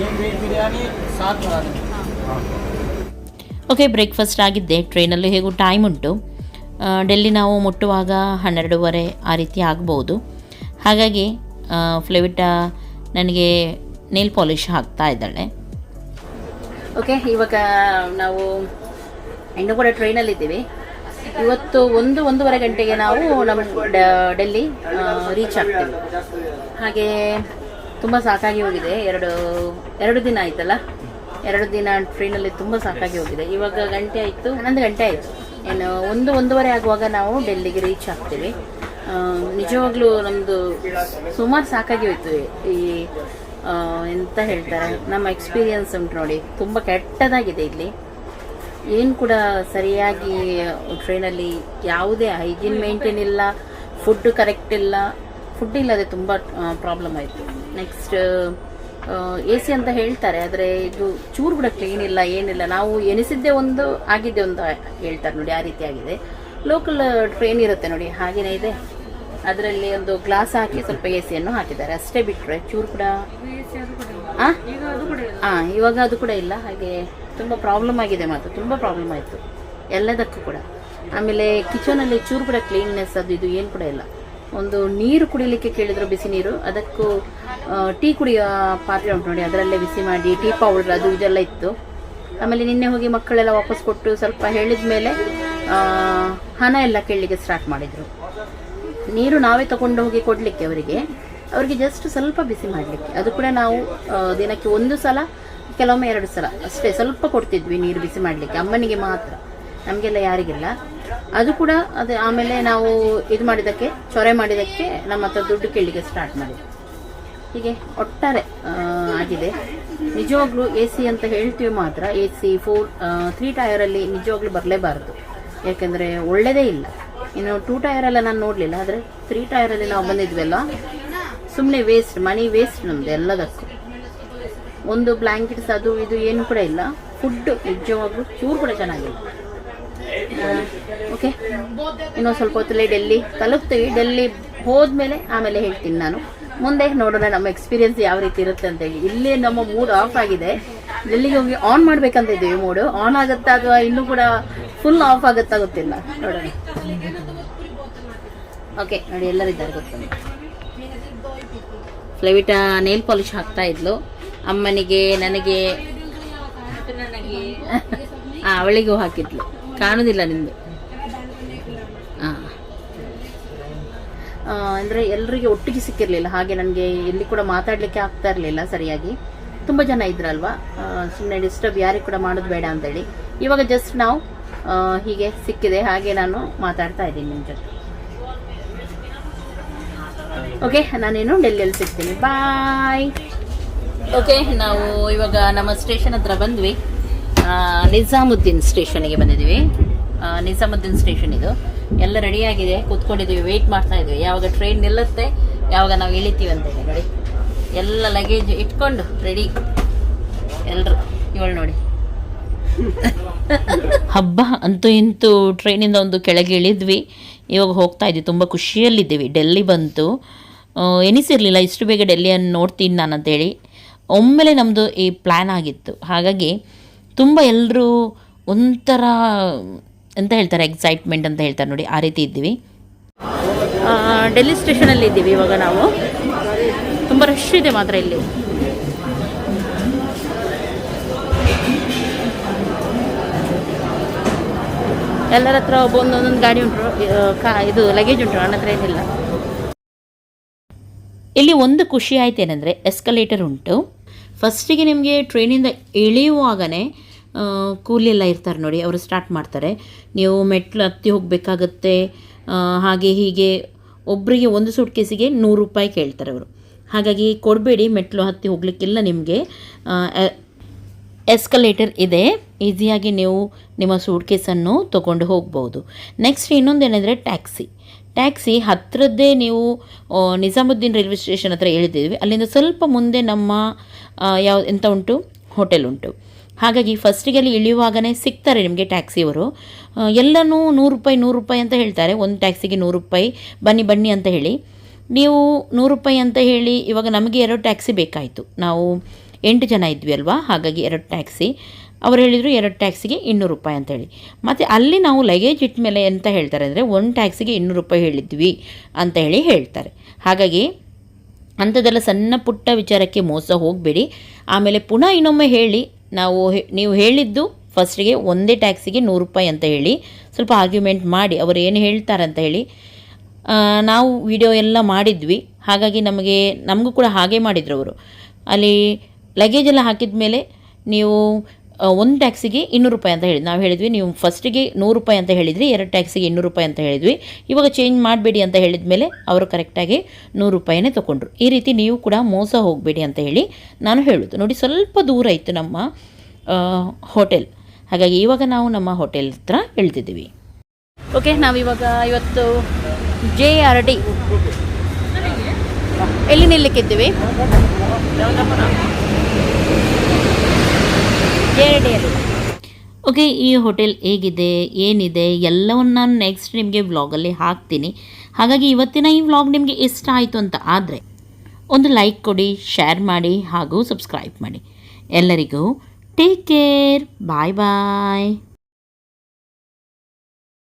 ಓಕೆ, ಬ್ರೇಕ್ಫಾಸ್ಟ್ ಆಗಿದ್ದೆ. ಟ್ರೈನಲ್ಲಿ ಹೇಗೂ ಟೈಮ್ ಉಂಟು, ಡೆಲ್ಲಿ ನಾವು ಮುಟ್ಟುವಾಗ 12:30 ಆ ರೀತಿ ಆಗ್ಬೋದು. ಹಾಗಾಗಿ ಫ್ಲೆವಿಟಾ ನನಗೆ ನೇಲ್ ಪಾಲಿಶ್ ಹಾಕ್ತಾ ಇದ್ದಾಳೆ. ಓಕೆ, ಇವಾಗ ನಾವು ಇನ್ನೂ ಕೂಡ ಟ್ರೈನಲ್ಲಿದ್ದೀವಿ. ಇವತ್ತು 1-1:30 ಗಂಟೆಗೆ ನಾವು ನಮ್ಮ ಡೆಲ್ಲಿ ರೀಚ್ ಆಗ್ತೀವಿ. ಹಾಗೆ ತುಂಬ ಸಾಕಾಗಿ ಹೋಗಿದೆ. ಎರಡು ದಿನ ಆಯ್ತಲ್ಲ, 2 ದಿನ ಟ್ರೈನಲ್ಲಿ ತುಂಬ ಸಾಕಾಗಿ ಹೋಗಿದೆ. ಇವಾಗ ಗಂಟೆ ಆಯಿತು, 11 ಗಂಟೆ ಆಯಿತು. ಏನು 1-1:30 ಆಗುವಾಗ ನಾವು ಡೆಲ್ಲಿಗೆ ರೀಚ್ ಆಗ್ತೀವಿ. ನಿಜವಾಗ್ಲೂ ನಮ್ಮದು ಸುಮಾರು ಸಾಕಾಗಿ ಹೋಯ್ತು. ಈ ಎಂತ ಹೇಳ್ತಾರೆ, ನಮ್ಮ ಎಕ್ಸ್ಪೀರಿಯನ್ಸ್ ಉಂಟು ನೋಡಿ, ತುಂಬ ಕೆಟ್ಟದಾಗಿದೆ ಇಲ್ಲಿ. ಏನು ಕೂಡ ಸರಿಯಾಗಿ ಟ್ರೈನಲ್ಲಿ ಯಾವುದೇ ಹೈಜೀನ್ ಮೇಂಟೈನ್ ಇಲ್ಲ, ಫುಡ್ ಕರೆಕ್ಟ್ ಇಲ್ಲ. ಫುಡ್ ಇಲ್ಲದೆ ತುಂಬ ಪ್ರಾಬ್ಲಮ್ ಆಯಿತು. ನೆಕ್ಸ್ಟ್ AC ಅಂತ ಹೇಳ್ತಾರೆ, ಆದರೆ ಇದು ಚೂರು ಕೂಡ ಕ್ಲೀನ್ ಇಲ್ಲ, ಏನಿಲ್ಲ. ನಾವು ಎನಿಸಿದ್ದೇ ಒಂದು ಆಗಿದ್ದೆ ಒಂದು ಹೇಳ್ತಾರೆ ನೋಡಿ, ಆ ರೀತಿ ಆಗಿದೆ. ಲೋಕಲ್ ಟ್ರೈನ್ ಇರುತ್ತೆ ನೋಡಿ, ಹಾಗೇನೇ ಇದೆ. ಅದರಲ್ಲಿ ಒಂದು ಗ್ಲಾಸ್ ಹಾಕಿ ಸ್ವಲ್ಪ AC ಹಾಕಿದ್ದಾರೆ, ಅಷ್ಟೇ ಬಿಟ್ಟರೆ ಚೂರು ಕೂಡ ಇವಾಗ ಅದು ಕೂಡ ಇಲ್ಲ. ಹಾಗೆ ತುಂಬ ಪ್ರಾಬ್ಲಮ್ ಆಗಿದೆ, ಮಾತ್ರ ತುಂಬ ಪ್ರಾಬ್ಲಮ್ ಆಯಿತು ಎಲ್ಲದಕ್ಕೂ ಕೂಡ. ಆಮೇಲೆ ಕಿಚನಲ್ಲಿ ಚೂರು ಕೂಡ ಕ್ಲೀನ್ನೆಸ್ ಅದು ಇದು ಏನು ಕೂಡ ಇಲ್ಲ. ಒಂದು ನೀರು ಕುಡಿಲಿಕ್ಕೆ ಕೇಳಿದ್ರು, ಬಿಸಿ ನೀರು, ಅದಕ್ಕೂ ಟೀ ಕುಡಿಯೋ ಪಾತ್ರೆ ಉಂಟು ನೋಡಿ, ಅದರಲ್ಲೇ ಬಿಸಿ ಮಾಡಿ ಟೀ ಪೌಡರ್ ಅದು ಇದೆಲ್ಲ ಇತ್ತು. ಆಮೇಲೆ ನಿನ್ನೆ ಹೋಗಿ ಮಕ್ಕಳೆಲ್ಲ ವಾಪಸ್ ಕೊಟ್ಟು ಸ್ವಲ್ಪ ಹೇಳಿದ ಮೇಲೆ ಹಣ ಎಲ್ಲ ಕೇಳಲಿಕ್ಕೆ ಸ್ಟಾರ್ಟ್ ಮಾಡಿದರು. ನೀರು ನಾವೇ ತಗೊಂಡು ಹೋಗಿ ಕೊಡಲಿಕ್ಕೆ ಅವರಿಗೆ ಜಸ್ಟ್ ಸ್ವಲ್ಪ ಬಿಸಿ ಮಾಡಲಿಕ್ಕೆ. ಅದು ಕೂಡ ನಾವು ದಿನಕ್ಕೆ 1 ಸಲ, ಕೆಲವೊಮ್ಮೆ 2 ಸಲ ಅಷ್ಟೇ ಸ್ವಲ್ಪ ಕೊಡ್ತಿದ್ವಿ ನೀರು ಬಿಸಿ ಮಾಡಲಿಕ್ಕೆ, ಅಮ್ಮನಿಗೆ ಮಾತ್ರ, ನಮಗೆಲ್ಲ ಯಾರಿಗಿಲ್ಲ. ಅದು ಕೂಡ ಅದು ಆಮೇಲೆ ನಾವು ಇದು ಮಾಡಿದ್ದಕ್ಕೆ, ಚೊರೆ ಮಾಡಿದ್ದಕ್ಕೆ ನಮ್ಮ ಹತ್ರ ದುಡ್ಡು ಕೇಳಲಿಕ್ಕೆ ಸ್ಟಾರ್ಟ್ ಮಾಡಿದ್ವಿ. ಹೀಗೆ ಒಟ್ಟಾರೆ ಆಗಿದೆ. ನಿಜವಾಗ್ಲೂ AC ಅಂತ ಹೇಳ್ತೀವಿ ಮಾತ್ರ, AC 3 ಟೈರಲ್ಲಿ ನಿಜವಾಗ್ಲೂ ಬರಲೇಬಾರದು, ಯಾಕೆಂದರೆ ಒಳ್ಳೆಯದೇ ಇಲ್ಲ. ಇನ್ನು 2 ಟೈರೆಲ್ಲ ನಾನು ನೋಡಲಿಲ್ಲ, ಆದರೆ 3 ಟೈರಲ್ಲಿ ನಾವು ಬಂದಿದ್ವಲ್ಲ, ಸುಮ್ಮನೆ ವೇಸ್ಟ್, ಮನಿ ವೇಸ್ಟ್ ನಮ್ಮದು ಎಲ್ಲದಕ್ಕೂ. ಒಂದು ಬ್ಲ್ಯಾಂಕೆಟ್ಸ್ ಅದು ಇದು ಏನು ಕೂಡ ಇಲ್ಲ. ಫುಡ್ ನಿಜವಾಗ್ಲೂ ಚೂರು ಕೂಡ ಚೆನ್ನಾಗಿಲ್ಲ. ಓಕೆ, ಇನ್ನೊಂದು ಸ್ವಲ್ಪ ಹೊತ್ತಲ್ಲೇ ಡೆಲ್ಲಿ ತಲುಪ್ತೀವಿ. ಡೆಲ್ಲಿ ಹೋದ್ಮೇಲೆ ಆಮೇಲೆ ಹೇಳ್ತೀನಿ ನಾನು, ಮುಂದೆ ನೋಡೋಣ ನಮ್ಮ ಎಕ್ಸ್ಪೀರಿಯನ್ಸ್ ಯಾವ ರೀತಿ ಇರುತ್ತೆ ಅಂತೇಳಿ. ಇಲ್ಲೇ ನಮ್ಮ ಮೂಡ್ ಆಫ್ ಆಗಿದೆ, ಡೆಲ್ಲಿಗೆ ಹೋಗಿ ಆನ್ ಮಾಡ್ಬೇಕಂತ ಇದ್ದೀವಿ. ಮೂಡು ಆನ್ ಆಗುತ್ತಾ ಅಥವಾ ಇನ್ನೂ ಕೂಡ ಫುಲ್ ಆಫ್ ಆಗುತ್ತಾ ಗೊತ್ತಿಲ್ಲ, ನೋಡೋಣ. ಓಕೆ ನೋಡಿ, ಎಲ್ಲರಿದ್ದಾರೆ ಗೊತ್ತಿಲ್ಲ. ಫ್ಲೆವಿಟಾ ನೇಲ್ ಪಾಲಿಶ್ ಹಾಕ್ತಾ ಇದ್ಲು, ಅಮ್ಮನಿಗೆ, ನನಗೆ, ಅವಳಿಗೂ ಹಾಕಿದ್ಲು. ಕಾಣುವುದಿಲ್ಲ ನಿಂದು. ಅಂದರೆ ಎಲ್ಲರಿಗೆ ಒಟ್ಟಿಗೆ ಸಿಕ್ಕಿರಲಿಲ್ಲ, ಹಾಗೆ ನನಗೆ ಎಲ್ಲಿ ಕೂಡ ಮಾತಾಡಲಿಕ್ಕೆ ಆಗ್ತಾ ಇರಲಿಲ್ಲ ಸರಿಯಾಗಿ. ತುಂಬ ಜನ ಇದ್ರಲ್ವಾ, ಸುಮ್ಮನೆ ಡಿಸ್ಟರ್ಬ್ ಯಾರಿಗೆ ಕೂಡ ಮಾಡೋದು ಬೇಡ ಅಂತೇಳಿ ಇವಾಗ ಜಸ್ಟ್ ನಾವು ಹೀಗೆ ಸಿಕ್ಕಿದೆ, ಹಾಗೆ ನಾನು ಮಾತಾಡ್ತಾ ಇದ್ದೀನಿ ನಿಮ್ಮ ಜೊತೆ. ಓಕೆ, ನಾನೇನು ಡೆಲ್ಲಿಯಲ್ಲಿ ಸಿಗ್ತೀನಿ. ಬಾಯ್. ಓಕೆ, ನಾವು ಇವಾಗ ನಮ್ಮ ಸ್ಟೇಷನ್ ಹತ್ರ ಬಂದ್ವಿ. ನಿಜಾಮುದ್ದೀನ್ ಸ್ಟೇಷನ್ಗೆ ಬಂದಿದ್ದೀವಿ. ನಿಜಾಮುದ್ದೀನ್ ಸ್ಟೇಷನ್ ಇದು. ಎಲ್ಲ ರೆಡಿಯಾಗಿದೆ, ಕೂತ್ಕೊಂಡಿದ್ದೀವಿ, ವೆಯ್ಟ್ ಮಾಡ್ತಾ ಇದ್ವಿ ಯಾವಾಗ ಟ್ರೈನ್ ನಿಲ್ಲುತ್ತೆ, ಯಾವಾಗ ನಾವು ಇಳಿತೀವಿ ಅಂತ ಹೇಳಿ. ನೋಡಿ, ಎಲ್ಲ ಲಗೇಜ್ ಇಟ್ಕೊಂಡು ರೆಡಿ ಎಲ್ಲರೂ. ಇವಳು ನೋಡಿ, ಹಬ್ಬ ಅಂತೂ ಇಂತೂ ಟ್ರೈನಿಂದ ಒಂದು ಕೆಳಗೆ ಇಳಿದ್ವಿ. ಇವಾಗ ಹೋಗ್ತಾ ಇದ್ವಿ, ತುಂಬ ಖುಷಿಯಲ್ಲಿದ್ದೀವಿ. ಡೆಲ್ಲಿ ಬಂತು, ಎನಿಸಿರಲಿಲ್ಲ ಇಷ್ಟು ಬೇಗ ಡೆಲ್ಲಿಯನ್ನು ನೋಡ್ತೀನಿ ನಾನು ಅಂತೇಳಿ. ಒಮ್ಮೆಲೆ ನಮ್ಮದು ಈ ಪ್ಲ್ಯಾನ್ ಆಗಿತ್ತು. ಹಾಗಾಗಿ ತುಂಬ ಎಲ್ಲರೂ ಒಂಥರ ಅಂತ ಹೇಳ್ತಾರೆ, ಎಕ್ಸೈಟ್ಮೆಂಟ್ ಅಂತ ಹೇಳ್ತಾರೆ ನೋಡಿ, ಆ ರೀತಿ ಇದ್ದೀವಿ. ಡೆಲ್ಲಿ ಸ್ಟೇಷನಲ್ಲಿ ಇದ್ದೀವಿ ಇವಾಗ ನಾವು. ತುಂಬ ರಶ್ ಇದೆ ಮಾತ್ರ ಇಲ್ಲಿ. ಎಲ್ಲರ ಹತ್ರ ಒಂದೊಂದು ಗಾಡಿ ಉಂಟು, ಇದು ಲಗೇಜ್ ಉಂಟು, ನನ್ನ ಹತ್ರ ಏನಿಲ್ಲ. ಇಲ್ಲಿ ಒಂದು ಖುಷಿ ಆಯ್ತು ಏನಂದರೆ, ಎಸ್ಕಲೇಟರ್ ಉಂಟು. ಫಸ್ಟಿಗೆ ನಿಮಗೆ ಟ್ರೈನಿಂದ ಇಳಿಯುವಾಗಲೇ ಕೂಲಿ ಎಲ್ಲ ಇರ್ತಾರೆ ನೋಡಿ, ಅವರು ಸ್ಟಾರ್ಟ್ ಮಾಡ್ತಾರೆ. ನೀವು ಮೆಟ್ಲು ಹತ್ತಿ ಹೋಗಬೇಕಾಗತ್ತೆ, ಹಾಗೆ ಹೀಗೆ. ಒಬ್ಬರಿಗೆ ಒಂದು ಸೂಟ್ ಕೇಸಿಗೆ 100 ರೂಪಾಯಿ ಕೇಳ್ತಾರೆ ಅವರು. ಹಾಗಾಗಿ ಕೊಡಬೇಡಿ, ಮೆಟ್ಲು ಹತ್ತಿ ಹೋಗಲಿಕ್ಕಿಲ್ಲ. ನಿಮಗೆ ಎಸ್ಕಲೇಟರ್ ಇದೆ, ಈಸಿಯಾಗಿ ನೀವು ನಿಮ್ಮ ಸೂಟ್ ಕೇಸನ್ನು ತೊಗೊಂಡು ಹೋಗ್ಬೋದು. ನೆಕ್ಸ್ಟ್ ಇನ್ನೊಂದೇನೆಂದರೆ ಟ್ಯಾಕ್ಸಿ ಹತ್ತಿರದ್ದೇ. ನೀವು ನಿಜಾಮುದ್ದೀನ್ ರೈಲ್ವೆ ಸ್ಟೇಷನ್ ಹತ್ರ ಇಳಿದಿದ್ವಿ, ಅಲ್ಲಿಂದ ಸ್ವಲ್ಪ ಮುಂದೆ ನಮ್ಮ ಎಂತ ಉಂಟು, ಹೋಟೆಲ್ ಉಂಟು. ಹಾಗಾಗಿ ಫಸ್ಟಿಗೆ ಅಲ್ಲಿ ಇಳಿಯುವಾಗಲೇ ಸಿಗ್ತಾರೆ ನಿಮಗೆ ಟ್ಯಾಕ್ಸಿಯವರು. ಎಲ್ಲನೂ 100 ರೂಪಾಯಿ ಅಂತ ಹೇಳ್ತಾರೆ. ಒಂದು ಟ್ಯಾಕ್ಸಿಗೆ 100 ರೂಪಾಯಿ, ಬನ್ನಿ ಅಂತ ಹೇಳಿ. ನೀವು 100 ರೂಪಾಯಿ ಅಂತ ಹೇಳಿ, ಇವಾಗ ನಮಗೆ 2 ಟ್ಯಾಕ್ಸಿ ಬೇಕಾಯಿತು. ನಾವು 8 ಜನ ಇದ್ವಿ ಅಲ್ವಾ, ಹಾಗಾಗಿ 2 ಟ್ಯಾಕ್ಸಿ. ಅವ್ರು ಹೇಳಿದರು 2 ಟ್ಯಾಕ್ಸಿಗೆ 200 ರೂಪಾಯಿ ಅಂತ ಹೇಳಿ. ಮತ್ತು ಅಲ್ಲಿ ನಾವು ಲಗೇಜ್ ಇಟ್ಟ ಮೇಲೆ ಎಂತ ಹೇಳ್ತಾರೆ ಅಂದರೆ, 1 ಟ್ಯಾಕ್ಸಿಗೆ 200 ರೂಪಾಯಿ ಹೇಳಿದ್ವಿ ಅಂತ ಹೇಳಿ ಹೇಳ್ತಾರೆ. ಹಾಗಾಗಿ ಅಂಥದ್ದೆಲ್ಲ ಸಣ್ಣ ಪುಟ್ಟ ವಿಚಾರಕ್ಕೆ ಮೋಸ ಹೋಗಬೇಡಿ. ಆಮೇಲೆ ಪುನಃ ಇನ್ನೊಮ್ಮೆ ಹೇಳಿ, ನೀವು ಹೇಳಿದ್ದು ಫಸ್ಟಿಗೆ ಒಂದೇ ಟ್ಯಾಕ್ಸಿಗೆ 100 ರೂಪಾಯಿ ಅಂತ ಹೇಳಿ, ಸ್ವಲ್ಪ ಆರ್ಗ್ಯುಮೆಂಟ್ ಮಾಡಿ ಅವರು ಏನು ಹೇಳ್ತಾರೆ ಅಂತ ಹೇಳಿ. ನಾವು ವಿಡಿಯೋ ಎಲ್ಲ ಮಾಡಿದ್ವಿ, ಹಾಗಾಗಿ ನಮಗೂ ಕೂಡ ಹಾಗೆ ಮಾಡಿದ್ರು ಅವರು. ಅಲ್ಲಿ ಲಗೇಜ್ ಎಲ್ಲ ಹಾಕಿದ ಮೇಲೆ ನೀವು ಒಂದು ಟ್ಯಾಕ್ಸಿಗೆ 200 ರೂಪಾಯಿ ಅಂತ ಹೇಳಿದ್ವಿ. ನಾವು ಹೇಳಿದ್ವಿ, ನೀವು ಫಸ್ಟಿಗೆ 100 ರೂಪಾಯಿ ಅಂತ ಹೇಳಿದ್ರಿ, 2 ಟ್ಯಾಕ್ಸಿಗೆ 200 ರೂಪಾಯಿ ಅಂತ ಹೇಳಿದ್ವಿ. ಇವಾಗ ಚೇಂಜ್ ಮಾಡಬೇಡಿ ಅಂತ ಹೇಳಿದ ಮೇಲೆ ಅವರು ಕರೆಕ್ಟಾಗಿ 100 ರೂಪಾಯಿನೇ ತೊಗೊಂಡ್ರು. ಈ ರೀತಿ ನೀವು ಕೂಡ ಮೋಸ ಹೋಗಬೇಡಿ ಅಂತ ಹೇಳಿ ನಾನು ಹೇಳೋದು. ನೋಡಿ, ಸ್ವಲ್ಪ ದೂರ ಇತ್ತು ನಮ್ಮ ಹೋಟೆಲ್. ಹಾಗಾಗಿ ಇವಾಗ ನಾವು ನಮ್ಮ ಹೋಟೆಲ್ ಹತ್ರ ಇಳ್ತಿದ್ದೀವಿ. ಓಕೆ, ನಾವಿವಾಗ ಇವತ್ತು JRD ಎಲ್ಲಿ ನಿಲ್ಲಕ್ಕಿದ್ದೀವಿ? JRDಯಲ್ಲಿ. ಓಕೆ, ಈ ಹೋಟೆಲ್ ಹೇಗಿದೆ, ಏನಿದೆ ಎಲ್ಲವನ್ನು ನಾನು ನೆಕ್ಸ್ಟ್ ನಿಮಗೆ ವ್ಲಾಗಲ್ಲಿ ಹಾಕ್ತೀನಿ. ಹಾಗಾಗಿ ಇವತ್ತಿನ ಈ ವ್ಲಾಗ್ ನಿಮಗೆ ಇಷ್ಟ ಆಯಿತು ಅಂತ ಆದರೆ ಒಂದು ಲೈಕ್ ಕೊಡಿ, ಶೇರ್ ಮಾಡಿ ಹಾಗೂ ಸಬ್ಸ್ಕ್ರೈಬ್ ಮಾಡಿ. ಎಲ್ಲರಿಗೂ ಟೇಕ್ ಕೇರ್, ಬಾಯ್ ಬಾಯ್.